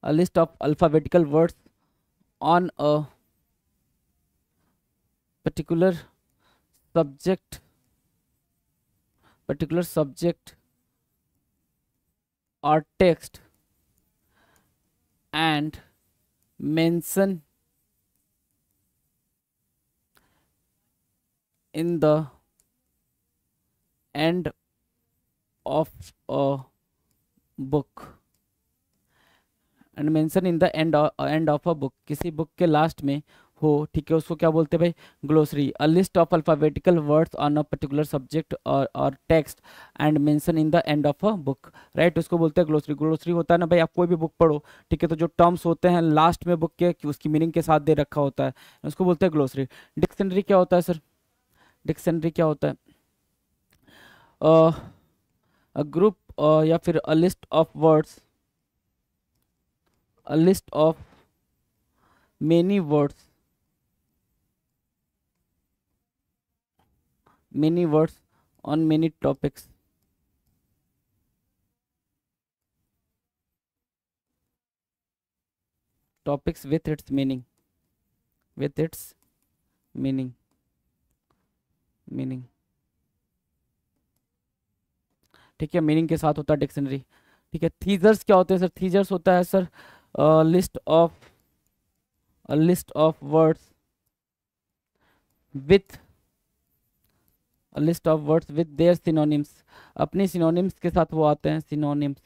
a list of alphabetical words on a particular subject or text, and mention in the end of a book, and mention in the end of a book, किसी book के last में हो, ठीक है, उसको क्या बोलते हैं भाई? Glossary. A list of alphabetical words on a particular subject or text and mention in the end of a book, right, उसको बोलते हैं ग्लोसरी। ग्लोसरी होता है ना भाई, आप कोई भी बुक पढ़ो, ठीक है, तो जो टर्म्स होते हैं लास्ट में बुक के, उसकी मीनिंग के साथ दे रखा होता है, उसको बोलते हैं ग्लोसरी। डिक्शनरी क्या होता है सर? डिक्शनरी क्या होता है? अ ग्रुप या फिर अ list of words, a list of many words on many topics, with its meaning, with its meaning meaning ठीक है, मीनिंग के साथ होता है डिक्शनरी, ठीक है। थीजर्स क्या होते हैं सर? थीजर्स होता है sir list of words with list of words with their synonyms, अपने सिनोनिम्स के साथ वो आते हैं, सिनोनिम्स,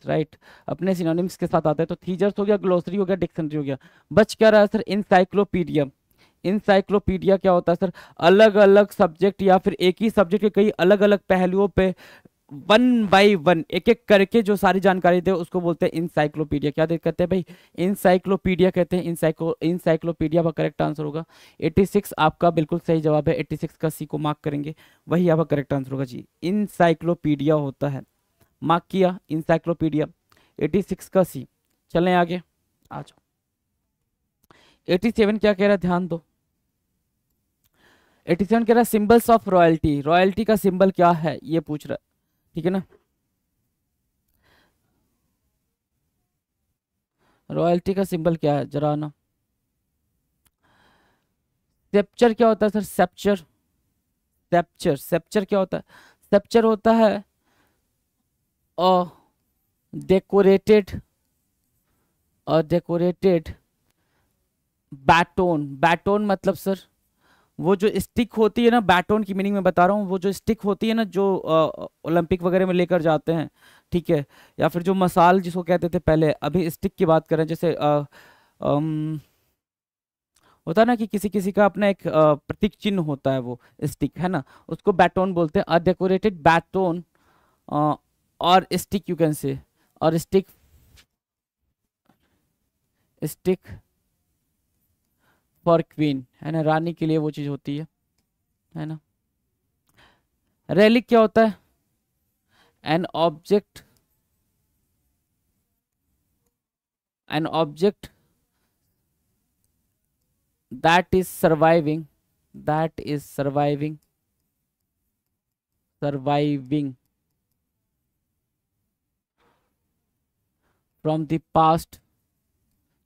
राइट, अपने सिनोनिम्स के साथ आते हैं। तो थीजर्स हो गया, ग्लोसरी हो गया, डिक्शनरी हो गया। बच क्या रहा है सर? इंसाइक्लोपीडिया। इंसाइक्लोपीडिया क्या होता है सर? अलग अलग सब्जेक्ट या फिर एक ही सब्जेक्ट के कई अलग अलग पहलुओं पे वन बाय वन, एक एक करके जो सारी जानकारी दे, उसको बोलते हैं इंसाइक्लोपीडिया। क्या कहते हैं भाई? इंसाइक्लोपीडिया कहते हैं। इंसाइक्लोपीडिया का करेक्ट आंसर होगा 86, आपका बिल्कुल सही जवाब है। 86 का सी को मार्क करेंगे, वही आपका करेक्ट आंसर होगा जी, इंसाइक्लोपीडिया होता है, मार्क किया इंसाइक्लोपीडिया, 86 का सी। चलें आगे, आ जाओ। 87 क्या कह रहा है? ध्यान दो, 87 कह रहा है सिंबल्स ऑफ रॉयल्टी। रॉयल्टी का सिंबल क्या है ये पूछ रहा है, ठीक है ना। रॉयल्टी का सिंबल क्या है जरा ना? सेप्चर क्या होता है सर? सेप्चर क्या होता है? स्कल्पचर होता है डेकोरेटेड बैटोन। बैटोन मतलब सर वो जो स्टिक होती है ना, बैटोन की मीनिंग में बता रहा हूँ, वो जो स्टिक होती है ना जो ओलंपिक वगैरह में लेकर जाते हैं, ठीक है, या फिर जो मसाल जिसको कहते थे पहले, अभी स्टिक की बात करें, जैसे अम, होता है ना कि किसी किसी का अपना एक प्रतीक चिन्ह होता है, वो स्टिक है ना, उसको बैटोन बोलते हैं। अ डेकोरेटेड बैटोन और स्टिक यू कैन से, और स्टिक स्टिक फॉर क्वीन, है ना, रानी के लिए वो चीज होती है ना। रेलिक क्या होता है? An object, an object that is surviving, that is surviving from the past,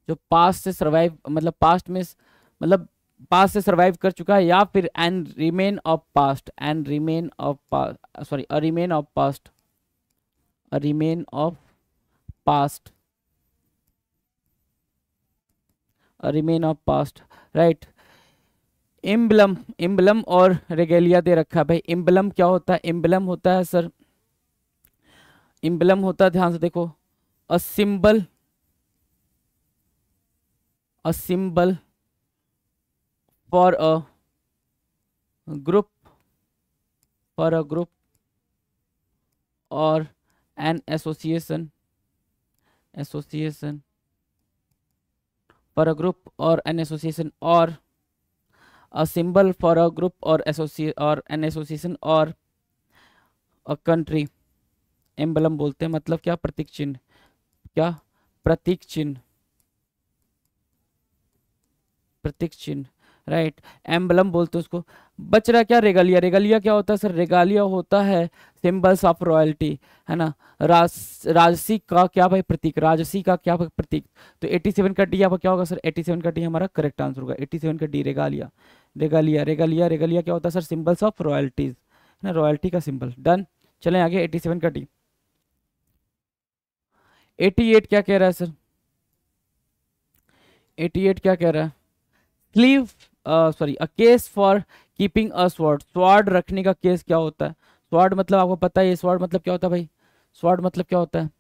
जो पास्ट से सर्वाइव मतलब पास्ट में मतलब पास्ट से सर्वाइव कर चुका है, या फिर and remain of past, and remain of sorry a remain of past, a remain of past, a remain of past, right. Emblem, emblem और रेगेलिया दे रखा है भाई। इम्बलम क्या होता है? इम्बलम होता है सर, इम्बलम होता है, ध्यान से देखो, a symbol, a symbol for a group, for a group or an association, association for a group or an association, or a symbol for a group or associate or an association or a country. Emblem बोलते हैं, मतलब क्या? प्रतीक चिन्ह, क्या? प्रतीक चिन्ह, प्रतीक चिन्ह, right, emblem बोलते हैं उसको। बच रहा क्या? रेगालिया। रेगालिया क्या होता है सर? रेगालिया होता है सिंबल्स ऑफ रॉयल्टी, है ना, राजसी का क्या भाई? प्रतीक, राजसी का क्या भाई? प्रतीक। तो 87 का डी आपका क्या होगा सर? 87 का डी हमारा करेक्ट आंसर होगा, 87 का D, Regalia. Regalia, Regalia, Regalia क्या होता है सर? सिंबल्स ऑफ रॉयल्टीज, है ना, रॉयल्टी का सिंबल। डन, चलें आगे, 87 का डी। 88 क्या कह रहा है सर? 88 क्या कह रहा है? Sleeve, sorry, a case for keeping a sword. Sword रखने का केस क्या होता है? स्वॉर्ड मतलब आपको पता है, स्वॉर्ड मतलब क्या होता है भाई? स्वॉर्ड मतलब क्या होता है?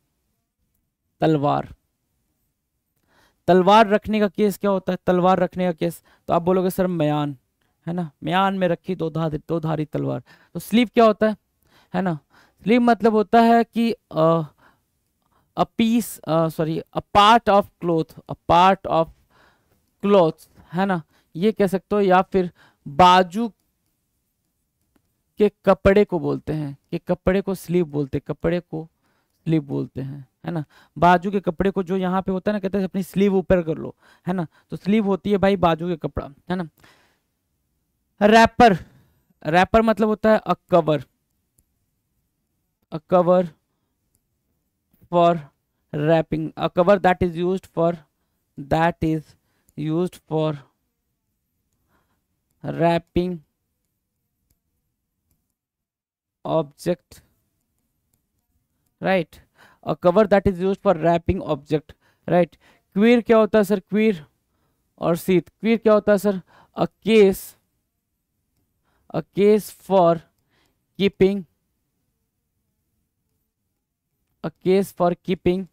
तलवार। तलवार रखने का केस क्या होता है? तलवार रखने का केस, तो आप बोलोगे सर म्यान, है ना, म्यान में रखी दो धारी तलवार। तो स्लीव क्या होता है ना, स्लीव मतलब होता है कि a piece, sorry, a part of cloth, a part of cloth, है ना, ये कह सकते हो, या फिर बाजू के कपड़े को बोलते हैं, कि कपड़े को स्लीव बोलते हैं, कपड़े को स्लीव बोलते हैं, है ना। बाजू के कपड़े को जो यहाँ पे होता है ना, कहते हैं अपनी स्लीव ऊपर कर लो, है ना, तो स्लीव होती है भाई बाजू के कपड़ा, है ना। रैपर, रैपर मतलब होता है a cover, a cover for wrapping, a cover that is used for, that is used for wrapping object, right, a cover that is used for wrapping object, right. Queer क्या होता है sir? Queer और शीत, queer क्या होता है sir? A case, a case for keeping, a case for keeping,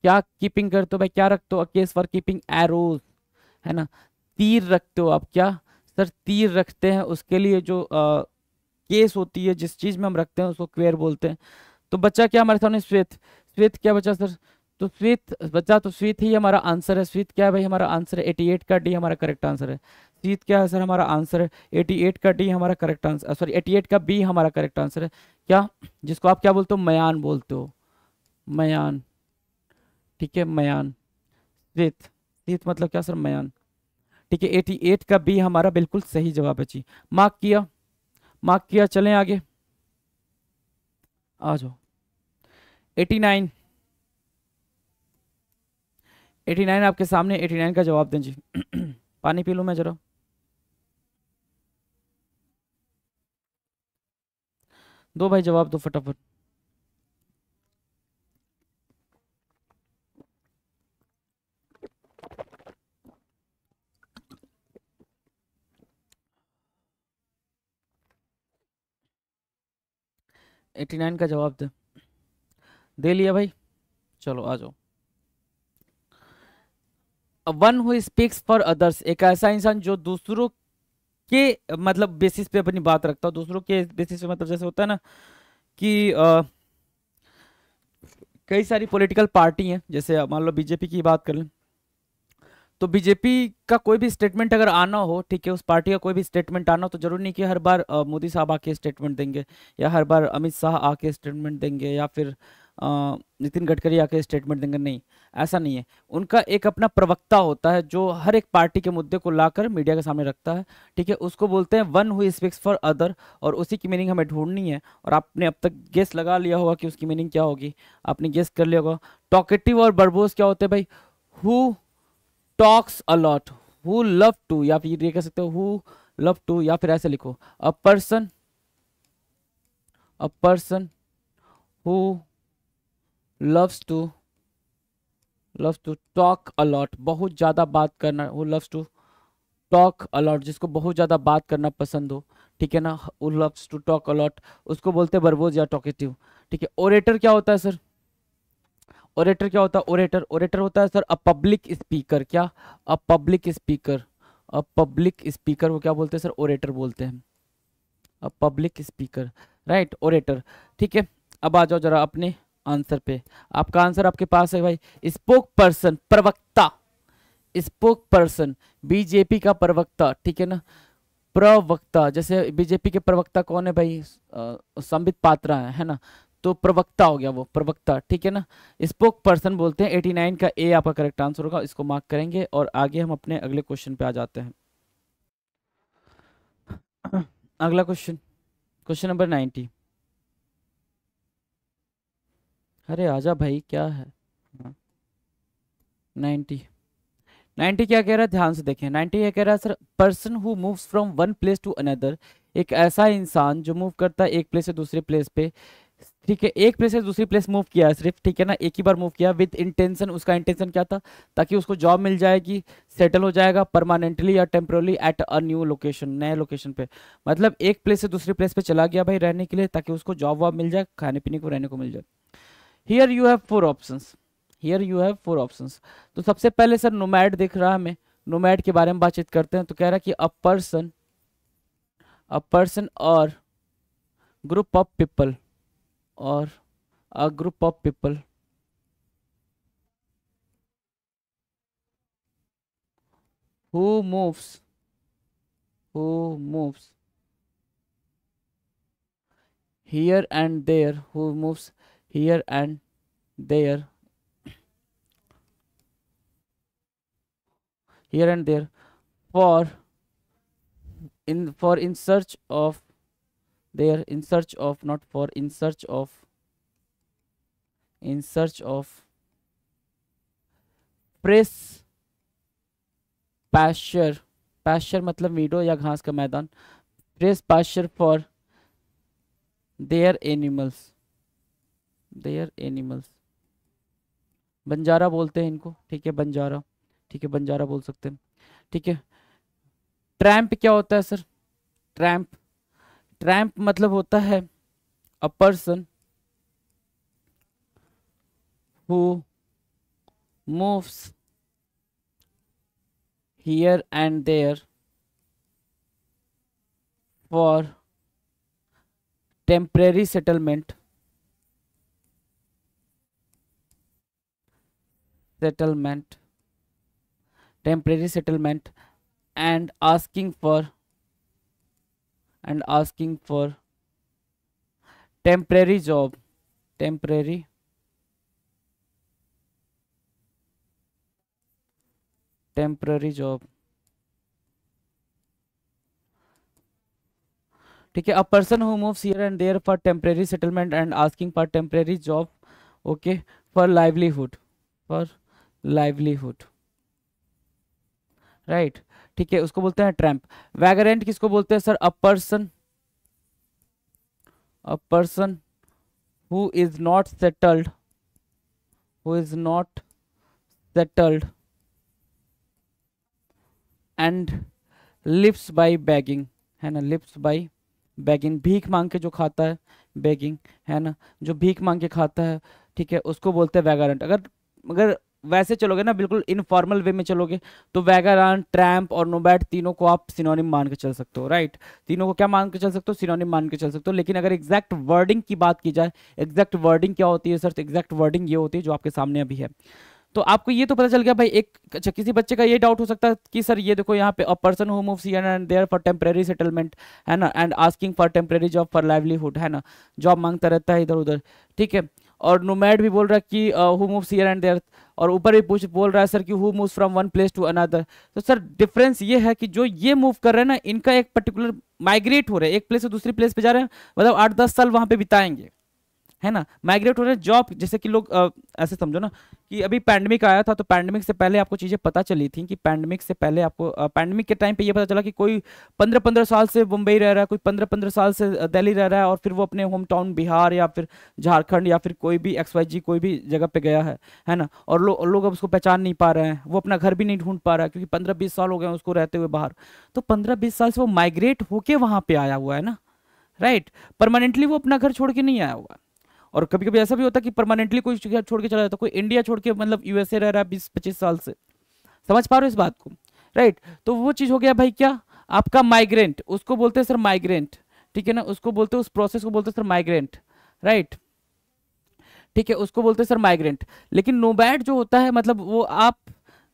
क्या keeping करते हो भाई? क्या रखते हो? A case for keeping arrows, है ना, तीर रखते हो आप, क्या सर? तीर रखते हैं, उसके लिए जो केस होती है, जिस चीज में हम रखते हैं उसको क्वेर बोलते हैं। तो बच्चा क्या हमारे सामने? श्वेत। श्वेत क्या बचा सर? तो श्वेत बचा, तो श्वेत ही हमारा आंसर है। श्वेत क्या है भाई? हमारा आंसर है 88 का डी, हमारा करेक्ट आंसर है। श्वेत क्या है सर? हमारा आंसर है 88 का डी, हमारा करेक्ट आंसर, सॉरी 88 का बी हमारा करेक्ट आंसर है। क्या, जिसको आप क्या बोलते हो? मयान बोलते हो, मयान, ठीक है, मयान। श्वेत, श्वेत मतलब क्या सर? मयान, ठीक है, 88 का बी हमारा बिल्कुल सही जवाब है जी। मार्क किया, मार्क किया, चलें आगे, आ जाओ। 89, 89 आपके सामने, 89 का जवाब दें जी। पानी पी लूं मैं जरा। दो भाई जवाब दो फटाफट। एटी नाइन का जवाब दे लिया भाई। चलो आ जाओ। One who speaks for others, एक ऐसा इंसान जो दूसरों के मतलब बेसिस पे अपनी बात रखता है। दूसरों के बेसिस पे मतलब जैसे होता है ना कि कई सारी पॉलिटिकल पार्टी हैं, जैसे मान लो बीजेपी की बात कर लें, तो बीजेपी का कोई भी स्टेटमेंट अगर आना हो, ठीक है, उस पार्टी का कोई भी स्टेटमेंट आना हो, तो जरूरी नहीं कि हर बार मोदी साहब आके स्टेटमेंट देंगे, या हर बार अमित शाह आके स्टेटमेंट देंगे, या फिर नितिन गडकरी आके स्टेटमेंट देंगे। नहीं, ऐसा नहीं है। उनका एक अपना प्रवक्ता होता है जो हर एक पार्टी के मुद्दे को लाकर मीडिया के सामने रखता है, ठीक है, उसको बोलते हैं one who speaks for other. और उसी की मीनिंग हमें ढूंढनी है, और आपने अब तक गेस लगा लिया होगा कि उसकी मीनिंग क्या होगी। आपने गेस कर लिया होगा। टॉकेटिव और बर्बोस क्या होते हैं भाई? Who talks a lot, who love to, या फिर ये कह सकते हो हु लव टू, या फिर ऐसे लिखो a person who loves to talk a lot, बहुत ज्यादा बात करना। Who loves to talk a lot, जिसको बहुत ज्यादा बात करना पसंद हो, ठीक है ना, who loves to talk a lot, उसको बोलते हैं वर्बोज या टॉकेटिव। ठीक है। ओरेटर क्या होता है सर? ओरेटर क्या होता है? ओरेटर ओरेटर होता है सर अ पब्लिक स्पीकर। क्या? A public speaker. A public speaker वो क्या बोलते हैं सर? ओरेटर बोलते हैं। A public speaker, right, orator. ठीक है। अब आ जाओ जरा अपने आंसर पे। आपका आंसर आपके पास है भाई, स्पोक पर्सन, प्रवक्ता। स्पोक पर्सन, बीजेपी का प्रवक्ता, ठीक है ना, प्रवक्ता। जैसे बीजेपी के प्रवक्ता कौन है भाई? संबित पात्रा है ना, तो प्रवक्ता हो गया वो, प्रवक्ता, ठीक है ना। स्पोक पर्सन बोलते हैं। 89 का ए आपका करेक्ट आंसर होगा, इसको मार्क करेंगे। और आगे हम अपने अगले क्वेश्चन पे आ जाते हैं। अगला क्वेश्चन, क्वेश्चन नंबर 90। अरे आजा भाई, क्या है? हाँ, 90। 90 क्या कह रहा है? ध्यान से देखें। 90 ये कह रहा है sir, person who moves from one place to another, एक ऐसा इंसान जो मूव करता है एक प्लेस से दूसरे प्लेस पे। ठीक है, एक प्लेस से दूसरी प्लेस मूव किया है सिर्फ, ठीक है ना, एक ही बार मूव किया विद इंटेंशन। उसका इंटेंशन क्या था? ताकि उसको जॉब मिल जाएगी, सेटल हो जाएगा परमानेंटली या temporarily at a new location, नए लोकेशन पे। मतलब एक प्लेस से दूसरी प्लेस पे चला गया भाई रहने के लिए, ताकि उसको जॉब वॉब मिल जाए, खाने पीने को, रहने को मिल जाए। Here you have four options. Here you have four options. तो सबसे पहले सर नोमैड दिख रहा है हमें। नोमैड के बारे में बातचीत करते हैं। तो कह रहा है कि अ पर्सन और ग्रुप ऑफ पीपल, और a group of people who moves who moves here and there, who moves here and there, here and there, for in search of, there, in search of, not for, in search of, in search of fresh pasture। pasture मतलब मीडो या घास का मैदान। fresh pasture for their animals, their animals। Banjara बोलते हैं इनको, ठीक है, बंजारा, ठीक है, बंजारा बोल सकते हैं। ठीक है। ट्रैम्प क्या होता है सर? ट्रैम्प, ट्रैम्प मतलब होता है a person who moves here and there for temporary settlement, settlement, temporary settlement, and asking for temporary job, temporary, temporary job। ठीक है, a person who moves here and there for temporary settlement and asking for temporary job, okay, for livelihood, for livelihood, right. ठीक है, उसको बोलते हैं tramp. वैगरेंट किसको बोलते हैं sir? A person a person who is not settled, who is not settled and lives by begging, है ना, lives by begging, भीख मांग के जो खाता है, begging, है ना, जो भीख मांग के खाता है, ठीक है, उसको बोलते हैं वैगारेंट। अगर अगर वैसे चलोगे ना, बिल्कुल इनफॉर्मल वे में चलोगे, तो वैगारेंट, ट्रैम्प और नोमैड तीनों को आप सिनोनिम मान के चल सकते हो, राइट। तीनों को क्या मान के चल सकते हो? सिनोनिम मान के चल सकते हो। लेकिन अगर एग्जैक्ट वर्डिंग की बात की जाए, एग्जैक्ट वर्डिंग क्या होती है सर? एग्जैक्ट वर्डिंग ये होती है जो आपके सामने अभी है। तो आपको ये तो पता चल गया भाई। एक अच्छा, किसी बच्चे का ये डाउट हो सकता है कि सर ये देखो यहाँ पे, a person who moves here and there for temporary settlement, है ना, and asking for temporary job for livelihood, है ना, जॉब मांगता रहता है इधर उधर, ठीक है। और नोमैड भी बोल रहा है कि who moves here and there, और ऊपर भी पूछ बोल रहा है सर कि who moves from one place to another. तो सर डिफरेंस ये है कि जो ये मूव कर रहे हैं ना, इनका एक पर्टिकुलर माइग्रेट हो रहे हैं, एक प्लेस से दूसरी प्लेस पे जा रहे हैं, मतलब 8-10 साल वहां पे बिताएंगे, है ना, माइग्रेट हो रहे हैं। जॉब जैसे कि लोग ऐसे समझो ना कि अभी पैंडमिक आया था, तो पैंडमिक से पहले आपको चीज़ें पता चली थी कि पैंडमिक से पहले आपको पैंडमिक के टाइम पे ये पता चला कि कोई 15-15 साल से मुंबई रह रहा है, कोई 15-15 साल से दिल्ली रह रहा है, और फिर वो अपने होम टाउन बिहार या फिर झारखंड या फिर कोई भी XYZ कोई भी जगह पे गया है ना, और लोग अब उसको पहचान नहीं पा रहे हैं, वो अपना घर भी नहीं ढूंढ पा रहा है, क्योंकि 15-20 साल हो गए हैं उसको रहते हुए बाहर। तो 15-20 साल से वो माइग्रेट होके वहां पे आया हुआ है ना, राइट। परमानेंटली वो अपना घर छोड़ के नहीं आया हुआ। और कभी कभी ऐसा भी होता है कि परमानेंटली कोई जगह छोड़ के चला जाता है, कोई इंडिया छोड़ के मतलब USA रह रहा है 20-25 साल से। समझ पा रहे हो इस बात को, राइट। तो वो चीज हो गया भाई क्या, आपका माइग्रेंट, उसको बोलते हैं सर माइग्रेंट, ठीक है ना, उसको बोलते हैं, उस प्रोसेस को बोलते हैं सर माइग्रेंट, राइट, ठीक है, उसको बोलते हैं सर माइग्रेंट। लेकिन नोमैड जो होता है, मतलब वो आप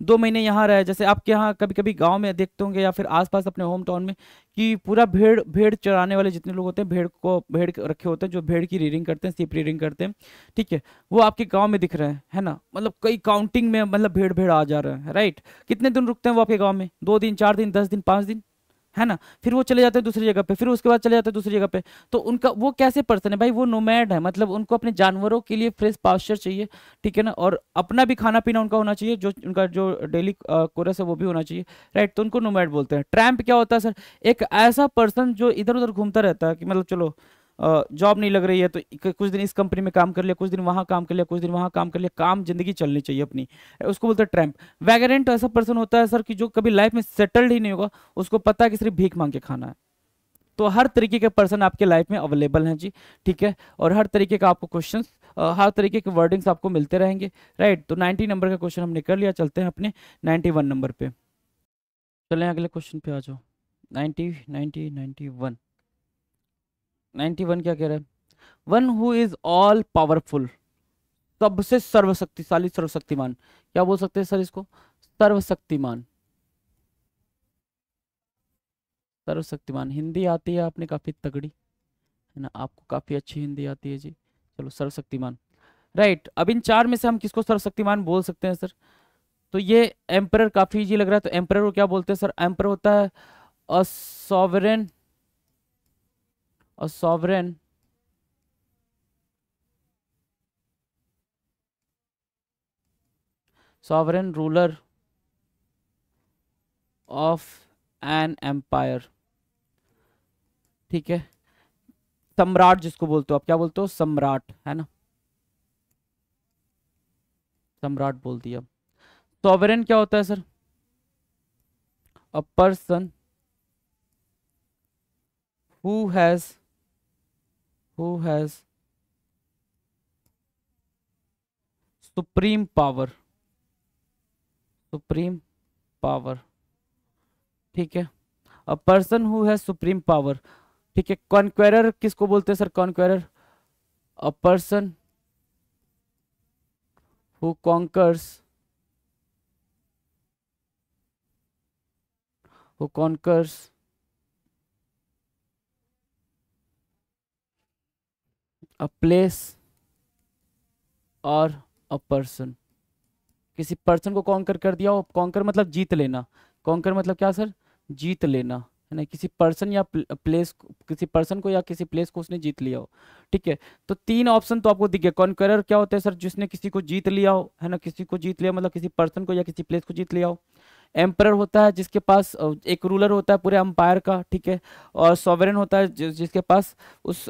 2 महीने यहाँ रहे, जैसे आपके यहाँ कभी कभी गांव में देखते होंगे या फिर आसपास अपने होम टाउन में, कि पूरा भेड़ भेड़ चराने वाले जितने लोग होते हैं, भेड़ रखे होते हैं, जो भेड़ की रीडिंग करते हैं, सीप रीडिंग करते हैं, ठीक है, वो आपके गांव में दिख रहे हैं, है ना, मतलब कई काउंटिंग में, मतलब भेड़ भेड़ आ जा रहे हैं, राइट। कितने दिन रुकते हैं वो आपके गाँव में? 2 दिन, 4 दिन, 10 दिन, 5 दिन, है ना, फिर वो चले जाते हैं दूसरी जगह पे, फिर उसके बाद चले जाते हैं दूसरी जगह पे। तो उनका वो कैसे पर्सन है भाई? वो नोमैड है, मतलब उनको अपने जानवरों के लिए फ्रेश पास्चर चाहिए, ठीक है ना, और अपना भी खाना पीना उनका होना चाहिए, जो उनका जो डेली कोरस है वो भी होना चाहिए, राइट। तो उनको नोमैड बोलते हैं। ट्रैम्प क्या होता है सर? एक ऐसा पर्सन जो इधर उधर घूमता रहता है, कि मतलब चलो जॉब नहीं लग रही है तो कुछ दिन इस कंपनी में काम कर लिया, कुछ दिन वहां काम कर लिया, कुछ दिन वहां काम कर लिया, काम जिंदगी चलनी चाहिए अपनी, उसको बोलते हैं ट्रैम्प। वैगरेंट ऐसा पर्सन होता है सर कि जो कभी लाइफ में सेटल्ड ही नहीं होगा, उसको पता है कि सिर्फ भीख मांग के खाना है। तो हर तरीके के पर्सन आपके लाइफ में अवेलेबल हैं जी, ठीक है, और हर तरीके का आपको क्वेश्चन, हर तरीके के वर्डिंग्स आपको मिलते रहेंगे, राइट। तो 90 नंबर का क्वेश्चन हमने कर लिया, चलते हैं अपने 91 नंबर पे। चलें अगले क्वेश्चन पे आ जाओ। 91 क्या कह रहा है? One who is all powerful, सबसे सर्वशक्तिशाली, सर्वशक्तिमान, क्या बोल सकते हैं सर इसको? सर्वशक्तिमान, सर्वशक्तिमान। हिंदी आती है आपने काफी तगड़ी, है ना, आपको काफी अच्छी हिंदी आती है जी। चलो सर्वशक्तिमान, राइट। अब इन चार में से हम किसको सर्वशक्तिमान बोल सकते हैं सर? तो ये एम्परर काफी इजी लग रहा है। तो एम्परर को क्या बोलते हैं सर? एम्परर होता है a sovereign, a sovereign sovereign ruler of an empire, ठीक है। सम्राट जिसको बोलते हो आप, क्या बोलते हो? सम्राट, है ना, सम्राट बोल दिया। सॉवरेन क्या होता है sir? A person who has supreme power, supreme power, ठीक है। A person who has supreme power, ठीक है। कॉन्क्वेरर किसको बोलते हैं sir? Conqueror, a person who conquers, who conquers a place or a person, किसी पर्सन को कॉन्कर कर दिया हो। कॉन्कर मतलब जीत लेना, कॉन्कर मतलब क्या सर? जीत लेना, है ना, किसी पर्सन या प्लेस, किसी पर्सन को या किसी प्लेस को उसने जीत लिया हो, ठीक है। तो 3 ऑप्शन तो आपको दिख गया। कॉन्करर क्या होता है सर? जिसने किसी को जीत लिया हो, है ना, किसी को जीत लिया मतलब किसी पर्सन को या किसी प्लेस को जीत लिया हो। एम्परर होता है जिसके पास एक रूलर होता है पूरे अंपायर का, ठीक है। और सॉवरेन होता है जिसके पास उस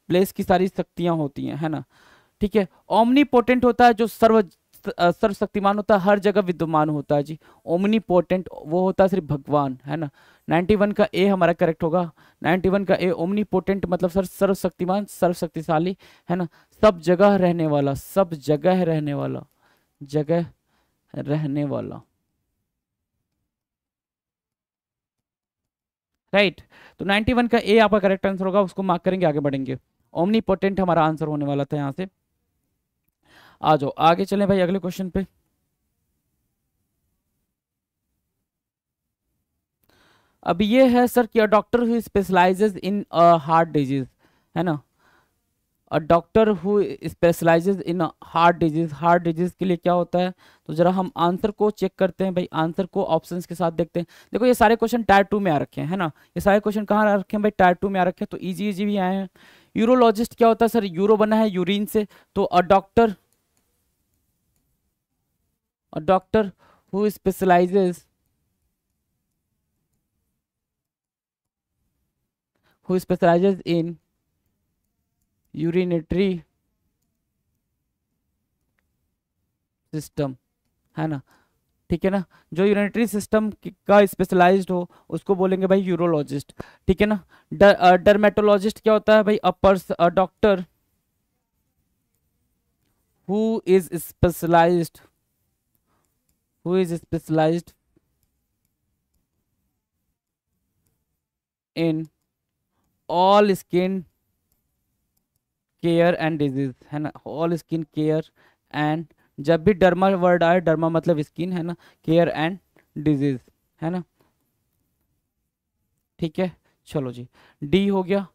प्लेस की सारी शक्तियां होती हैं, है ना। ठीक है। ओमनीपोटेंट होता है जो सर्वशक्तिमान होता है, हर जगह विद्यमान होता है जी। ओमनीपोटेंट वो होता है सिर्फ भगवान, है ना। 91 का ए हमारा करेक्ट होगा। 91 का ए, ओमनीपोटेंट मतलब सर सर्वशक्तिमान, सर्वशक्तिशाली, है ना। सब जगह रहने वाला, सब जगह रहने वाला, जगह रहने वाला, राइट। तो 91 का ए आपका करेक्ट आंसर होगा, उसको मार्क करेंगे, आगे बढ़ेंगे। ओमनीपोटेंट हमारा आंसर होने वाला था यहाँ से। आ जाओ आगे चलें भाई अगले क्वेश्चन पे। अब ये है सर कि अ doctor who specializes in heart disease, है ना। अ doctor who specializes in heart disease, heart disease के लिए क्या होता है। तो जरा हम आंसर को चेक करते हैं भाई, आंसर को ऑप्शंस के साथ देखते हैं। देखो ये सारे क्वेश्चन टायर 2 में आ रखे हैं, है ना। ये सारे क्वेश्चन कहाँ आ रखे हैं भाई, टायर 2 में आ रखे हैं, तो इजी इजी भी आए हैं। यूरोलॉजिस्ट क्या होता है सर, यूरो बना है यूरिन से, तो a doctor who specializes, who specializes in urinary system, है ना। ठीक है ना। जो यूरिनेटरी सिस्टम का स्पेशलाइज्ड हो उसको बोलेंगे भाई यूरोलॉजिस्ट। ठीक है ना। डर्मेटोलॉजिस्ट क्या होता है भाई, a doctor who is specialised, who is specialised in all skin care and disease, है ना। ऑल स्किन केयर एंड, जब भी डर्मा वर्ड आए, डर्मा मतलब स्किन, है ना, केयर एंड डिजीज, है ना। ठीक है। चलो जी, डी हो गया।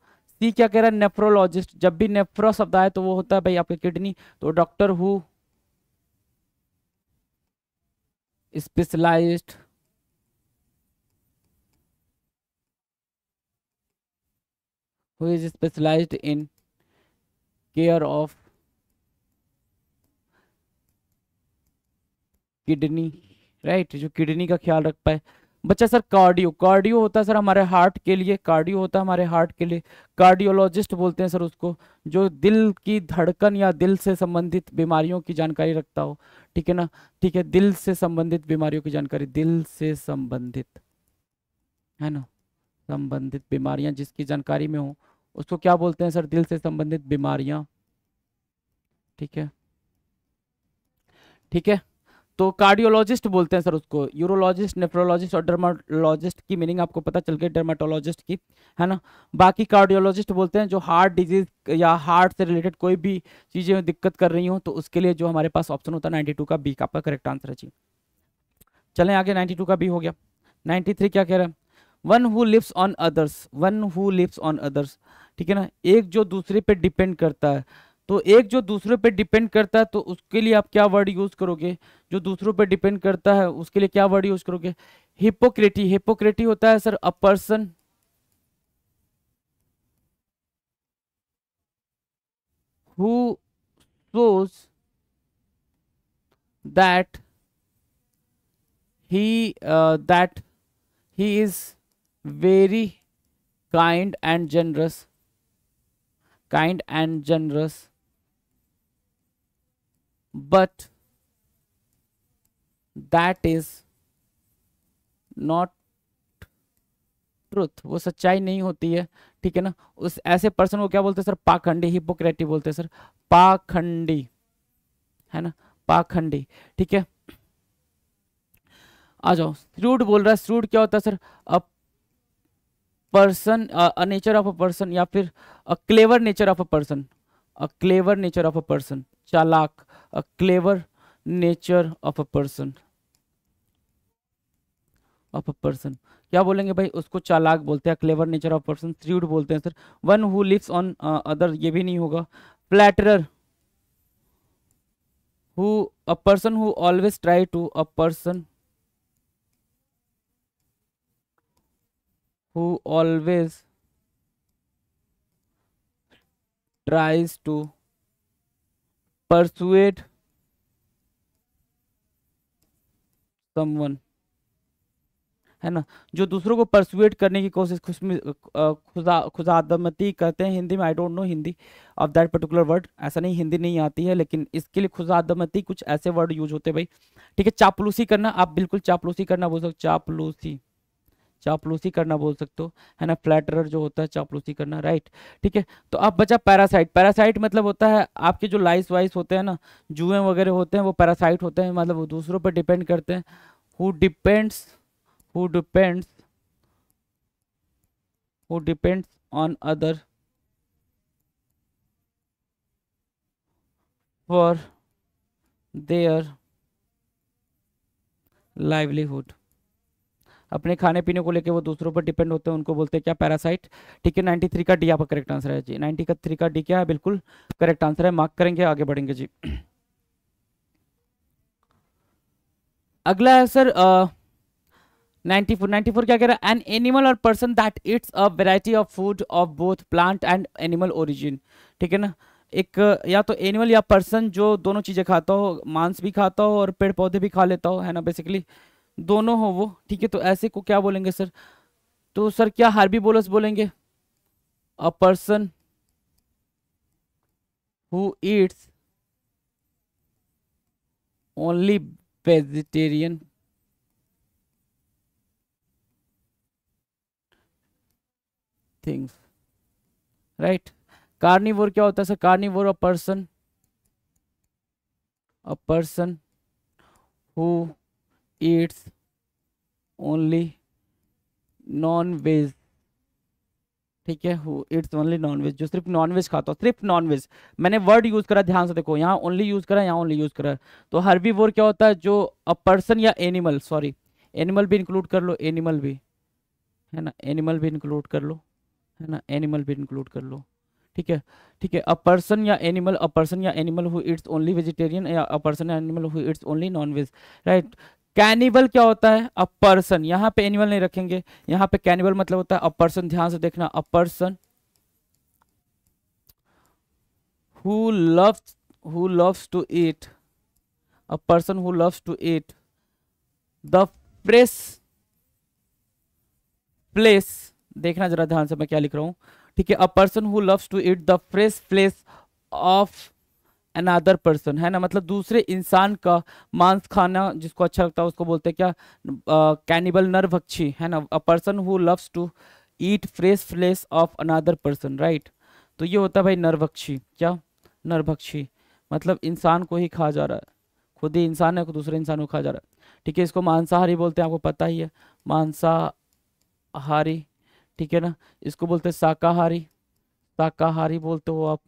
सी क्या कह रहा है, नेफ्रोलॉजिस्ट, जब भी नेफ्रो शब्द आए तो वो होता है भाई आपके किडनी, तो doctor who specialised, who is specialised in care of kidney, right, जो किडनी का ख्याल रख पाए। बच्चा सर कार्डियो, कार्डियो होता है सर हमारे हार्ट के लिए, कार्डियो होता है हमारे हार्ट के लिए, कार्डियोलॉजिस्ट बोलते हैं सर उसको, जो दिल की धड़कन या दिल से संबंधित बीमारियों की जानकारी रखता हो। ठीक है ना। ठीक है, दिल से संबंधित बीमारियों की जानकारी, दिल से संबंधित, है ना, संबंधित बीमारियां जिसकी जानकारी में हो उसको क्या बोलते हैं सर, दिल से संबंधित बीमारियां। ठीक है। ठीक है। तो कार्डियोलॉजिस्ट बोलते हैं सर उसको, यूरोलॉजिस्ट, नेफ्रोलॉजिस्ट और डर्माटोलॉजिस्ट की मीनिंग आपको पता चल गई, डर्माटोलॉजिस्ट की, है ना। बाकी कार्डियोलॉजिस्ट बोलते हैं जो हार्ट डिजीज या हार्ट से रिलेटेड कोई भी चीजें में दिक्कत कर रही हो, तो उसके लिए जो हमारे पास ऑप्शन होता है 92 का बी का आपका करेक्ट आंसर है जी। चलें आगे, 92 का बी हो गया। 93 क्या कह रहा है, one who lives on others, one who lives on others. ठीक है ना, एक जो दूसरे पे डिपेंड करता है, तो एक जो दूसरे पे डिपेंड करता है तो उसके लिए आप क्या वर्ड यूज करोगे, जो दूसरों पे डिपेंड करता है उसके लिए क्या वर्ड यूज करोगे, हिपोक्रेटी। हिपोक्रेटी होता है sir a person who shows that that he is very kind and generous, but that is not truth, वो सच्चाई नहीं होती है। ठीक है ना। उस ऐसे पर्सन को क्या बोलते हैं सर, पाखंडी, हिपोक्रेटी बोलते हैं सर, पाखंडी, है ना, पाखंडी। ठीक है। आ जाओ, श्रूड बोल रहा है, श्रूड क्या होता है sir, a person, a nature of a person, या फिर a clever nature of a person, a clever nature of a person, चालाक, a clever nature of a person, of a person, क्या बोलेंगे भाई उसको, चालाक बोलते हैं, clever nature of person shrewd बोलते हैं sir. One who lives on other, ये भी नहीं होगा। Flatterer, who, a person who always try to, a person who always tries to persuade someone, है ना, जो दूसरों को परसुएट करने की कोशिश, खुशादमती कहते हैं हिंदी में, I don't know Hindi of that particular word, ऐसा नहीं हिंदी नहीं आती है, लेकिन इसके लिए खुशादमती कुछ ऐसे वर्ड यूज होते हैं भाई। ठीक है, चापलूसी करना, आप बिल्कुल चापलूसी करना बोल सकते, चापलूसी, चापलूसी करना बोल सकते हो, है ना, फ्लैटरर जो होता है चापलूसी करना, राइट। ठीक है, तो अब बचा पैरासाइट। पैरासाइट मतलब होता है आपके जो लाइस वाइस होते हैं ना, जुए वगैरह होते हैं, वो पैरासाइट होते हैं, मतलब वो दूसरों पर डिपेंड करते हैं। Who depends, who depends who depends on other for their livelihood, अपने खाने पीने को लेके वो दूसरों पर डिपेंड होते हैं, उनको बोलते हैं क्या, पैरासाइट। ठीक है, 93 का डी आपका करेक्ट आंसर है जी, 93 का डी क्या है, बिल्कुल करेक्ट आंसर है, मार्क करेंगे, आगे बढ़ेंगे जी। अगला है सर 94, 94 क्या कह रहा है, एन एनिमल और person that it's a variety of food of both plant and animal origin. ठीक है ना, एक या तो एनिमल या पर्सन जो दोनों चीजें खाता हो, मांस भी खाता हो और पेड़ पौधे भी खा लेता हो, है ना, बेसिकली दोनों हो वो। ठीक है, तो ऐसे को क्या बोलेंगे सर, तो सर क्या हार्बीवोरस बोलेंगे, a person who eats only vegetarian things, right. Carnivore क्या होता है sir, carnivore a person who eats only non veg. ठीक है, who eats only non veg, जो सिर्फ नॉन वेज खाता हो, सिर्फ नॉन वेज। मैंने वर्ड यूज करा, ध्यान से देखो, यहाँ ओनली यूज करा, यहाँ ओनली यूज करा। तो हर्बीवोर क्या होता है, जो अ पर्सन या एनिमल, सॉरी एनिमल भी इंक्लूड कर लो, एनिमल भी, है ना, एनिमल भी इंक्लूड कर लो, है ना, एनिमल भी इंक्लूड कर लो। ठीक है, ठीक है, अ पर्सन या एनिमल, अ पर्सन या animal who eats only vegetarian, या अ पर्सन या animal who eats only non veg, right. Cannibal क्या होता है, अ पर्सन, यहाँ पे एनिमल नहीं रखेंगे, यहाँ पे कैनिबल मतलब होता है अ पर्सन, ध्यान से देखना, a person who loves to eat, a person who loves to eat the fresh flesh, देखना जरा ध्यान से मैं क्या लिख रहा हूँ। ठीक है, a person who loves to eat the fresh flesh of another person, है ना, मतलब दूसरे इंसान का मांस खाना जिसको अच्छा लगता है उसको बोलते हैं क्या, कैनिबल, नरभक्षी, है ना, a person who loves to eat fresh flesh of another person, right. तो ये होता है भाई नरभक्षी, क्या, नरभक्षी, मतलब इंसान को ही खा जा रहा है, खुद ही इंसान है, दूसरे इंसान को खा जा रहा है। ठीक है, इसको मांसाहारी बोलते हैं, आपको पता ही है, मांसाहारी। ठीक है ना, इसको बोलते हैं शाकाहारी, शाकाहारी बोलते हो आप।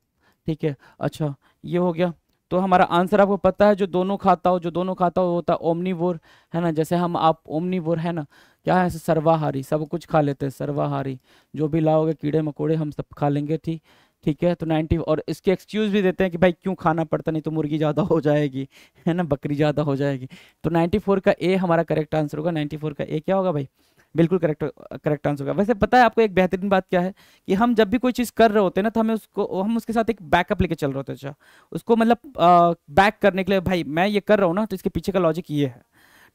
ठीक है, अच्छा, ये हो गया। तो हमारा आंसर आपको पता है, जो दोनों खाता हो, जो दोनों खाता हो वो होता है ओमनीवोर, है ना, जैसे हम आप ओमनीवोर, है ना, क्या है, सर्वाहारी, सब कुछ खा लेते हैं, सर्वाहारी, जो भी लाओगे कीड़े मकोड़े हम सब खा लेंगे, ठीक। ठीक है, तो 90, और इसके एक्सक्यूज भी देते हैं कि भाई क्यों खाना पड़ता, नहीं तो मुर्गी ज़्यादा हो जाएगी, है ना, बकरी ज़्यादा हो जाएगी। तो 94 का ए हमारा करेक्ट आंसर होगा, 94 का ए क्या होगा भाई, बिल्कुल करेक्ट, करेक्ट आंसर होगा। वैसे पता है आपको एक बेहतरीन बात क्या है, कि हम जब भी कोई चीज़ कर रहे होते हैं ना, तो हमें उसको, हम उसके साथ एक बैकअप लेके चल रहे होते हैं, अच्छा, उसको मतलब बैक करने के लिए, भाई मैं ये कर रहा हूँ ना, तो इसके पीछे का लॉजिक ये है।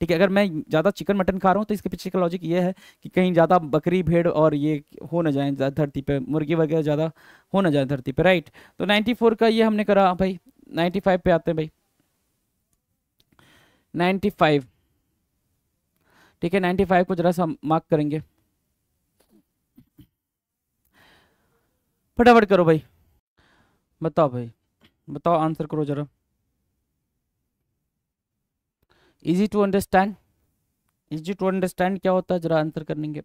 ठीक है, अगर मैं ज़्यादा चिकन मटन खा रहा हूँ तो इसके पीछे का लॉजिक ये है कि कहीं ज़्यादा बकरी भेड़ और ये हो ना जाए धरती पे, मुर्गी वगैरह ज़्यादा हो ना जाए धरती पे, राइट। तो 94 का ये हमने करा भाई, 95 पे आते हैं भाई, 95। ठीक है, 95 को जरा सा मार्क करेंगे, फटाफट करो भाई, बताओ भाई, बताओ आंसर करो जरा, easy to understand, easy to understand क्या होता है, जरा आंसर करेंगे।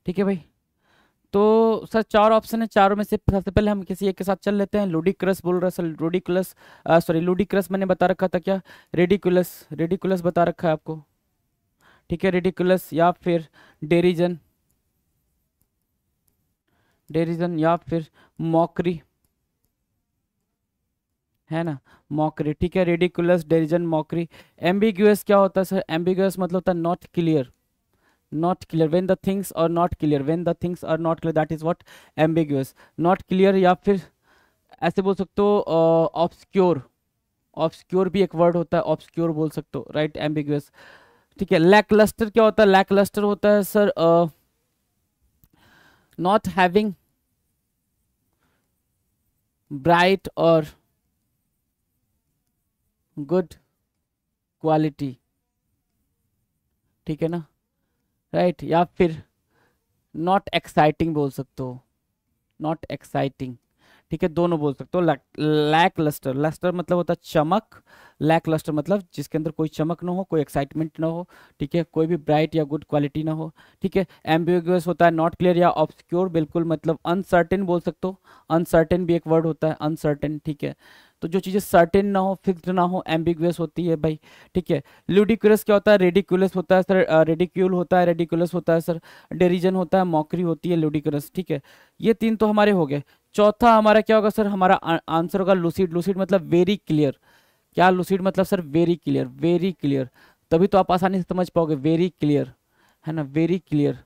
ठीक है भाई, तो सर चार ऑप्शन है, चारों में से सबसे पहले हम किसी एक के साथ चल लेते हैं। लूडिक्रस बोल रहा है सर, लूडिकुलस, सॉरी लूडिक्रस मैंने बता रखा था क्या, रेडिकुलस, रेडिकुलस बता रखा है आपको। ठीक है, रेडिकुलस या फिर डेरिजन, डेरिजन या फिर मॉकरी, है ना, मॉकरी। ठीक है, रेडिकुलस, डेरिजन, मॉकरी। एम्बिग्यूअस क्या होता है सर, एम्बिग्यूअस मतलब होता है not clear, not clear, when the things are not clear, when the things are not clear, that is what ambiguous, not clear, या फिर ऐसे बोल सकते हो ऑब्सक्योर, ऑब्सक्योर भी एक वर्ड होता है, ऑब्सक्योर बोल सकते हो, राइट, एम्बिगुअस। ठीक है, लैकलस्टर क्या होता है? लैकलस्टर होता है सर नॉट हैविंग ब्राइट और गुड क्वालिटी, ठीक है ना, राइट। या फिर नॉट एक्साइटिंग बोल सकते हो, नॉट एक्साइटिंग, ठीक है, दोनों बोल सकते हो। लैक लस्टर, लस्टर मतलब होता है चमक, लैक लस्टर मतलब जिसके अंदर कोई चमक ना हो, कोई एक्साइटमेंट ना हो, ठीक है, कोई भी ब्राइट या गुड क्वालिटी ना हो, ठीक है। एम्बिगुअस होता है नॉट क्लियर या ऑब्सक्योर, बिल्कुल मतलब अनसर्टेन बोल सकते हो, अनसर्टेन भी एक वर्ड होता है, अनसर्टेन, ठीक है। तो जो चीज़ें सर्टेन ना हो, फिक्स्ड ना हो, एम्बिगुअस होती है भाई, ठीक है। लुडिकुलस क्या होता है? रेडिकुलस होता है सर, रेडिक्यूल होता है, रेडिकुलस होता है सर, डेरिजन होता है, मॉकरी होती है, लुडिकुलस, ठीक है। ये तीन तो हमारे हो गए। चौथा हमारा क्या होगा सर? हमारा आंसर होगा लूसिड। लूसिड मतलब वेरी क्लियर। क्या लूसिड मतलब sir? Very clear, very clear, तभी तो आप आसानी से समझ पाओगे, वेरी क्लियर, है ना, very clear,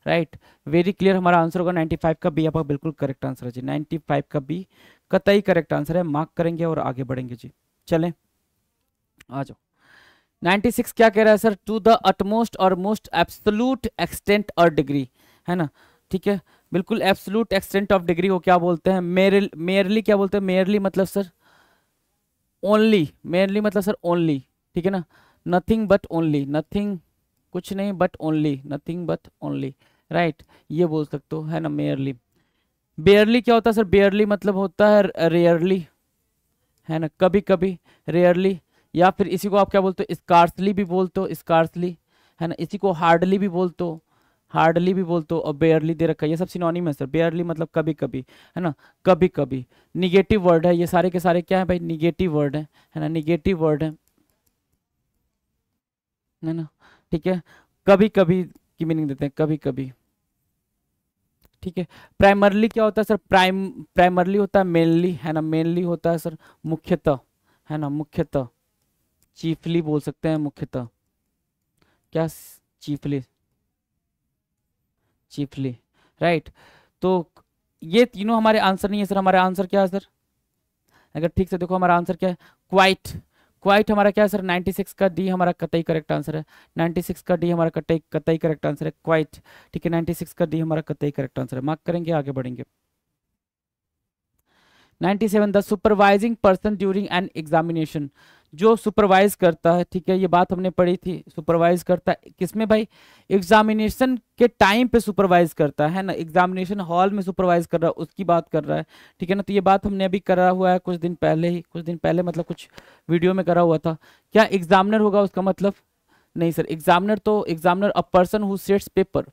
right. Very clear हमारा आंसर होगा 95 का बी, आपका बिल्कुल करेक्ट आंसर है जी, 95 का बी कतई करेक्ट आंसर है। मार्क करेंगे और आगे बढ़ेंगे जी। चलें, आ जाओ। 96 क्या कह रहा है सर? टू द अटमोस्ट और मोस्ट एब्सोल्यूट एक्सटेंट और डिग्री, है ना, ठीक है, बिल्कुल एब्सोल्यूट एक्सटेंट ऑफ डिग्री को क्या बोलते हैं? मेयरली क्या बोलते हैं? मेयरली मतलब सर ओनली, मेयरली मतलब सर ओनली, ठीक है ना, नथिंग बट ओनली, नथिंग कुछ नहीं but only, nothing but only, right, ये बोल सकते हो, है ना, मेयरली। बेयरली क्या होता है सर? बेयरली मतलब होता है रेयरली, है ना, कभी कभी, रेयरली। या फिर इसी को आप क्या बोलते हो? स्कार्सली भी बोलते हो, स्कार्सली, है ना, इसी को हार्डली भी बोलते हो, हार्डली भी बोलते हो, और बेयरली दे रखा है, ये सब सिनोनिम है सर। बेयरली मतलब कभी कभी, है ना, कभी कभी। निगेटिव वर्ड है ये सारे के सारे, क्या है भाई? निगेटिव वर्ड है ना, निगेटिव वर्ड है ना, ठीक है। कभी कभी की मीनिंग देते हैं, कभी कभी, ठीक है। प्राइमरली क्या होता है सर? प्राइमरली होता है मेनली, है ना, मेनली होता है सर मुख्यतः, है ना, मुख्यतः। चीफली बोल सकते हैं मुख्यतः, क्या? Chiefly, chiefly, right. तो ये तीनों हमारे आंसर नहीं है सर। हमारा आंसर क्या है सर? अगर ठीक से देखो हमारा आंसर क्या है? क्वाइट। क्वाइट हमारा क्या है सर? 96 का डी हमारा कतई करेक्ट आंसर है। 96 का डी हमारा कतई कतई करेक्ट आंसर है, क्वाइट, ठीक है। 96 का डी हमारा कतई करेक्ट आंसर है। मार्क करेंगे, आगे बढ़ेंगे। 97 the supervising person during an examination, जो सुपरवाइज करता है, ठीक है, ये बात हमने पढ़ी थी। सुपरवाइज करता है किसमें भाई? एग्जामिनेशन के टाइम पे सुपरवाइज करता है ना, एग्जामिनेशन हॉल में सुपरवाइज कर रहा है, उसकी बात कर रहा है, ठीक है ना। तो ये बात हमने अभी करा हुआ है कुछ दिन पहले ही, कुछ दिन पहले मतलब कुछ वीडियो में करा हुआ था। क्या एग्जामिनर होगा उसका मतलब? नहीं सर, एग्जामिनर तो examiner a person who sets paper,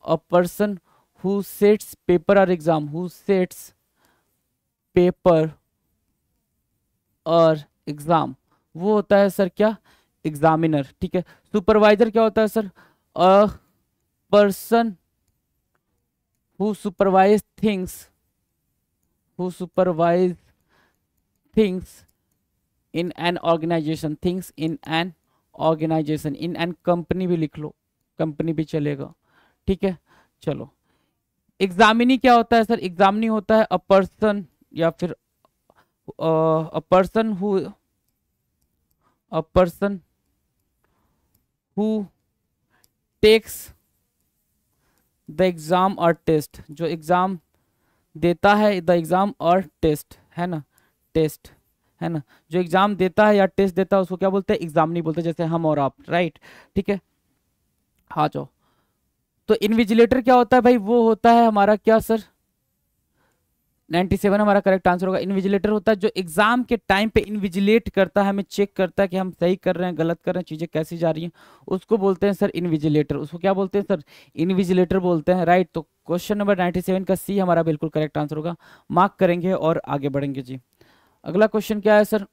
a person who sets paper और एग्जाम, हु सेट्स पेपर और एग्जाम, वो होता है सर क्या? एग्जामिनर, ठीक है। सुपरवाइजर क्या होता है sir? A person who supervise things, who supervise things in an organisation, things in an organisation, in an company भी लिख लो, कंपनी भी चलेगा, ठीक है। चलो, एग्जामिनी क्या होता है सर? एग्जामिनी होता है अ पर्सन, या फिर a person who, a person who takes the exam or test, जो एग्जाम देता है, द एग्जाम और टेस्ट, है ना, टेस्ट, है ना, जो एग्जाम देता है या टेस्ट देता है उसको क्या बोलते हैं? एग्जाम नहीं बोलते, जैसे हम और आप, राइट, ठीक है। हाँ जाओ। तो इन्विजिलेटर क्या होता है भाई? वो होता है हमारा क्या सर? 97 हमारा करेक्ट आंसर होगा। इन्विजिलेटर होता है जो एग्जाम के टाइम पे इन्विजिलेट करता है, हमें चेक करता है कि हम सही कर रहे हैं, गलत कर रहे हैं, चीजें कैसी जा रही हैं, उसको बोलते हैं सर इन्विजिलेटर। उसको क्या बोलते हैं सर? इन्विजिलेटर बोलते हैं, राइट। तो क्वेश्चन नंबर 97 का सी हमारा बिल्कुल करेक्ट आंसर होगा। मार्क करेंगे और आगे बढ़ेंगे जी। अगला क्वेश्चन क्या है सर?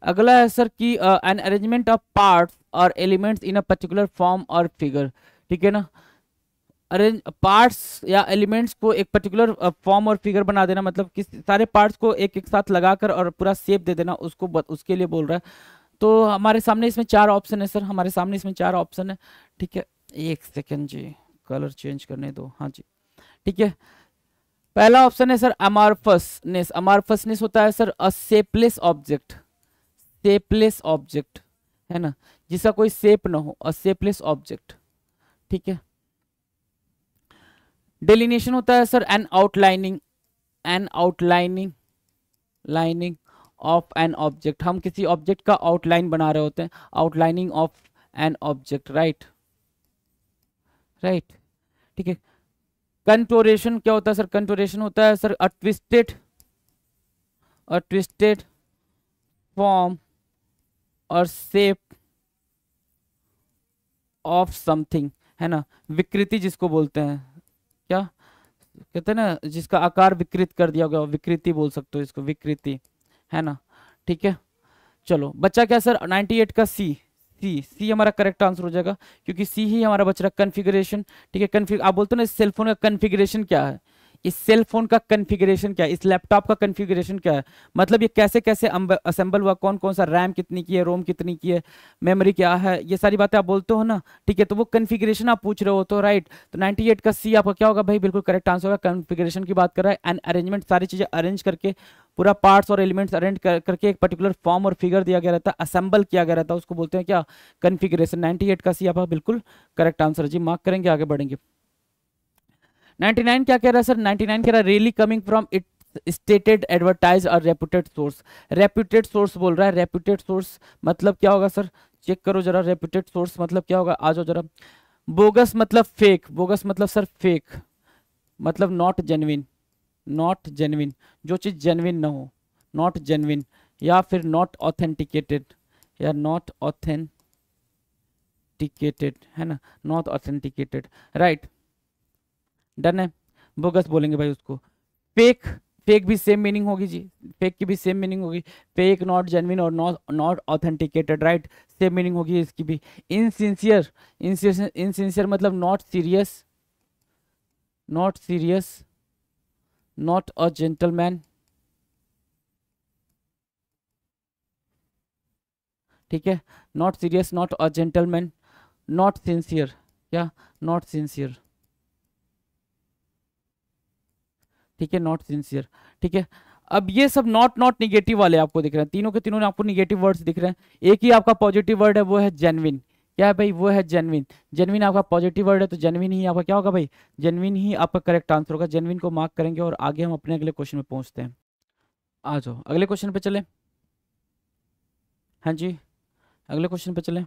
अगला है सर कि एन अरेंजमेंट ऑफ पार्ट्स और elements in a particular form और फिगर, ठीक है ना। अरेंज पार्ट्स या एलिमेंट्स को एक पर्टिकुलर फॉर्म और फिगर बना देना, मतलब किस सारे पार्ट्स को एक एक साथ लगाकर और पूरा शेप दे देना, उसको उसके लिए बोल रहा है। तो हमारे सामने इसमें चार ऑप्शन है सर, हमारे सामने इसमें चार ऑप्शन है, ठीक है। एक सेकेंड जी, कलर चेंज करने दो, हाँ जी, ठीक है। पहला ऑप्शन है सर अमार्फसनेस। अमार्फसनेस होता है सर अ शेपलेस ऑब्जेक्ट, शेपलेस ऑब्जेक्ट है ना, जिसका कोई शेप ना हो, अ शेपलेस ऑब्जेक्ट। ठीक है। डेलिनेशन होता है sir an outlining, an outlining, lining of an object. हम किसी ऑब्जेक्ट का आउटलाइन बना रहे होते हैं, outlining of an object, right right. ठीक है। कंटोरेशन क्या होता है सर? कंटोरेशन होता है सर अ ट्विस्टेड फॉर्म और शेप ऑफ समथिंग, है ना, विकृति जिसको बोलते हैं, क्या कहते हैं ना, जिसका आकार विकृत कर दिया गया, विकृति बोल सकते हो इसको, विकृति, है ना। ठीक है। चलो बच्चा क्या सर 98 का सी, सी सी हमारा करेक्ट आंसर हो जाएगा, क्योंकि सी ही हमारा बच रहा कन्फिग्रेशन। ठीक है। आप बोलते हो ना इस सेलफोन का कन्फिग्रेशन क्या है, इस सेल फोन का कन्फिग्रेशन क्या है, इस लैपटॉप का कन्फिग्रेशन क्या है, मतलब ये कैसे कैसे असेंबल हुआ, कौन कौन सा रैम कितनी की है, रोम कितनी की है, मेमोरी क्या है, ये सारी बातें आप बोलते हो ना। ठीक है। तो वो कन्फिग्रेशन आप पूछ रहे हो तो राइट, तो 98 का सी आपका क्या होगा भाई, बिल्कुल करेक्ट आंसर होगा। कन्फिग्रेशन की बात कर रहा है एंड अरेंजमेंट, सारी चीजें अरेंज करके, पूरा पार्ट्स और एलिमेंट्स अरेंज करके एक पर्टिकुलर फॉर्म और फिगर दिया गया रहता है, असेंबल किया गया रहता है, उसको बोलते हैं क्या, कन्फिग्रेशन। 98 का सी आपका बिल्कुल करेक्ट आंसर जी, मार्क करेंगे, आगे बढ़ेंगे। 99 क्या कह रहा है सर? 99 कह रहा है really coming from it stated advertise और रेपुटेड सोर्स। रेपुटेड सोर्स बोल रहा है, रेपुटेड सोर्स मतलब क्या होगा सर? चेक करो जरा, रेपुटेड सोर्स मतलब क्या होगा, आ जाओ जरा। बोगस मतलब फेक, बोगस मतलब सर फेक, मतलब नॉट जेन्युइन, नॉट जेन्युइन, जो चीज जेन्युइन ना हो, नॉट जेन्युइन, या फिर नॉट ऑथेंटिकेटेड, या नॉट ऑथेंटिकेटेड, है ना, नॉट ऑथेंटिकेटेड, राइट। डन है। बोगस बोलेंगे भाई उसको। फेक, फेक भी सेम मीनिंग होगी जी, फेक की भी सेम मीनिंग होगी, फेक नॉट जेन्युइन और not not authenticated, right, same meaning होगी इसकी भी। इनसिंसियर, इनसिंसियर मतलब not serious, not serious, not a gentleman. ठीक है। Not serious, not a gentleman, not sincere, क्या, नॉट सिंसियर। ठीक है, नॉट सिंसियर। ठीक है। अब ये सब नॉट नॉट निगेटिव वाले आपको दिख रहे हैं, तीनों के तीनों ने आपको निगेटिव वर्ड्स दिख रहे हैं। एक ही आपका पॉजिटिव वर्ड है, वो है जेन्युइन। क्या है भाई? वो है जेन्युइन। जेन्युइन आपका पॉजिटिव वर्ड है, तो जेन्युइन ही आपका क्या होगा भाई, जेन्युइन ही आपका करेक्ट आंसर होगा। जेन्युइन को मार्क करेंगे और आगे हम अपने अगले क्वेश्चन में पहुंचते हैं। आ जाओ अगले क्वेश्चन पे चले। हाँ जी, अगले क्वेश्चन पे चले।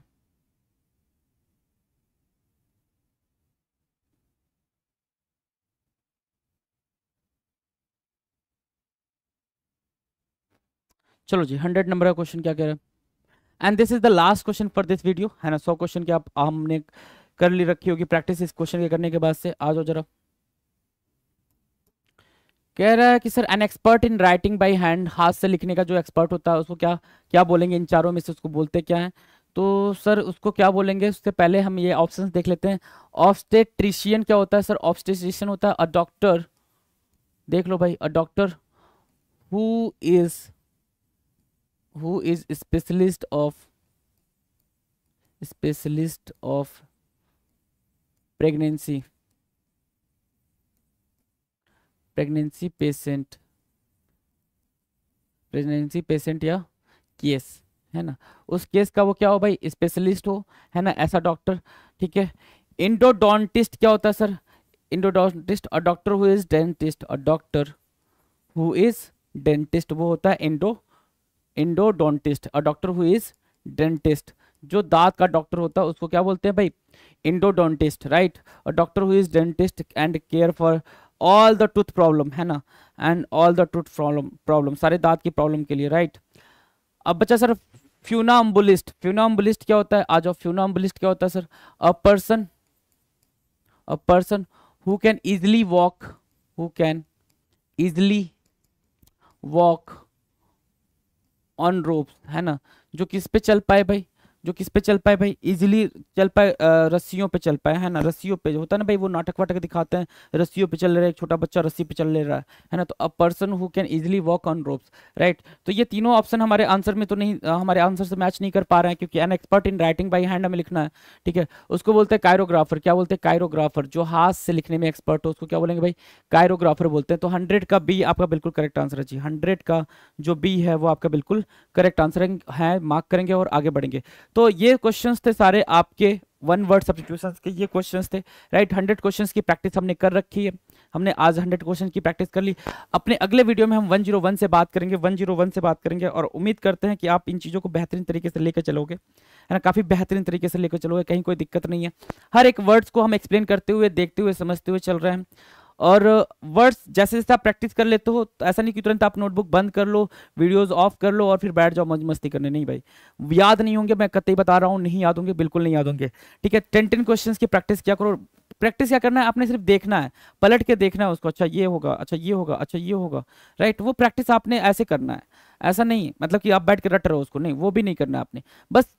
चलो जी, 100 नंबर का क्वेश्चन क्या कह रहा है, and this is the last question for this video, है ना। 100 क्वेश्चन की आप हमने कर ली रखी होगी प्रैक्टिस इस क्वेश्चन के करने के बाद से। आ जाओ जरा। कह रहा है कि sir an expert in writing by hand, हाथ से लिखने का जो एक्सपर्ट होता है उसको क्या क्या बोलेंगे, इन चारों में से उसको बोलते क्या है? तो सर उसको क्या बोलेंगे, उससे पहले हम ये ऑप्शंस देख लेते हैं। ऑब्स्टेट्रिशियन क्या होता है सर? ऑब्स्टेट्रिशियन होता है अ डॉक्टर, देख लो भाई, a doctor who is, who is specialist of, specialist of pregnancy, pregnancy patient, pregnancy patient या केस, है ना, उस केस का वो क्या हो भाई, स्पेशलिस्ट हो, है ना, ऐसा डॉक्टर। ठीक है। इंडोडोंटिस्ट क्या होता है sir? Endodontist a doctor who is dentist, a doctor who is dentist, वो होता है endodontist. A doctor who is dentist, जो दांत का डॉक्टर होता है उसको क्या बोलते हैं भाई, endodontist, right. A doctor who is dentist and care for all the tooth problem, है ना, and all the tooth problem, problem सारे दांत की प्रॉब्लम के लिए, राइट। अब बच्चा सर फ्यूनाम्बुलिस्ट, फ्यूनाम्बुलिस्ट क्या होता है? आ जाओ। फ्यूनाम्बुलिस्ट क्या होता है sir? A person, a person who can easily walk, who can easily walk on ropes, है ना, जो किस पे चल पाए भाई, जो किस पे चल पाए भाई, इजीली चल पाए, रस्सियों पे चल पाए, है ना। रस्सियों पे होता है ना भाई, वो नाटक वाटक दिखाते हैं, रस्सियों पे चल रहा है, एक छोटा बच्चा रस्सी पे चल ले रहा है ना। तो अ person who can easily walk on ropes, right. तो ये तीनों ऑप्शन हमारे आंसर में तो नहीं, हमारे आंसर से मैच नहीं कर पा रहे हैं, क्योंकि an expert in writing by hand हमें लिखना है, ठीक है। उसको बोलते हैं कायरोग्राफर। क्या बोलते हैं? कायरोग्राफर। जो हाथ से लिखने में एक्सपर्ट हो उसको क्या बोलेंगे भाई? कायरोग्राफर बोलते हैं। तो 100 का बी आपका बिल्कुल करेक्ट आंसर है जी। 100 का जो बी है वो आपका बिल्कुल करेक्ट आंसर है। मार्क करेंगे और आगे बढ़ेंगे। तो ये क्वेश्चंस थे सारे आपके वन वर्ड सब्स्टिट्यूशंस के, ये क्वेश्चंस थे, राइट। 100 क्वेश्चंस की प्रैक्टिस हमने कर रखी है। हमने आज 100 क्वेश्चन की प्रैक्टिस कर ली। अपने अगले वीडियो में हम 101 से बात करेंगे, 101 से बात करेंगे, और उम्मीद करते हैं कि आप इन चीज़ों को बेहतरीन तरीके से लेकर चलोगे, है ना। काफ़ी बेहतरीन तरीके से लेकर चलोगे, कहीं कोई दिक्कत नहीं है। हर एक वर्ड्स को हम एक्सप्लेन करते हुए, देखते हुए, समझते हुए चल रहे हैं। और वर्ड्स जैसे जैसे आप प्रैक्टिस कर लेते हो, तो ऐसा नहीं कि तुरंत आप नोटबुक बंद कर लो, वीडियोस ऑफ कर लो और फिर बैठ जाओ मौज मस्ती करने। नहीं भाई, याद नहीं होंगे, मैं कतई बता रहा हूँ, नहीं याद होंगे, बिल्कुल नहीं याद होंगे, ठीक है। 10 क्वेश्चंस की प्रैक्टिस क्या करो। प्रैक्टिस क्या करना है, आपने सिर्फ देखना है, पलट के देखना है उसको, अच्छा ये होगा, अच्छा ये होगा, अच्छा ये होगा, राइट। वो प्रैक्टिस आपने ऐसे करना है, ऐसा नहीं मतलब कि आप बैठ के रट रहे हो उसको, नहीं, वो भी नहीं करना है आपने। बस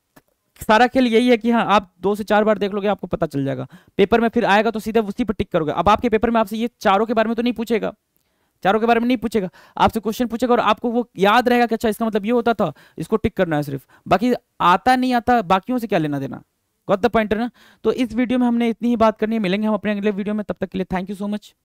सारा खेल यही है कि हाँ, आप 2 से 4 बार देख लोगे, आपको पता चल जाएगा। पेपर में फिर आएगा तो सीधे उसी पर टिक करोगे। अब आपके पेपर में आपसे ये चारों के बारे में तो नहीं पूछेगा, चारों के बारे में नहीं पूछेगा, आपसे क्वेश्चन पूछेगा और आपको वो याद रहेगा कि अच्छा इसका मतलब ये होता था, इसको टिक करना है सिर्फ। बाकी आता नहीं आता, बाकियों से क्या लेना देना। गॉट द पॉइंट है ना। तो इस वीडियो में हमने इतनी ही बात करनी है। मिलेंगे हम अपने अगले वीडियो में, तब तक के लिए थैंक यू सो मच।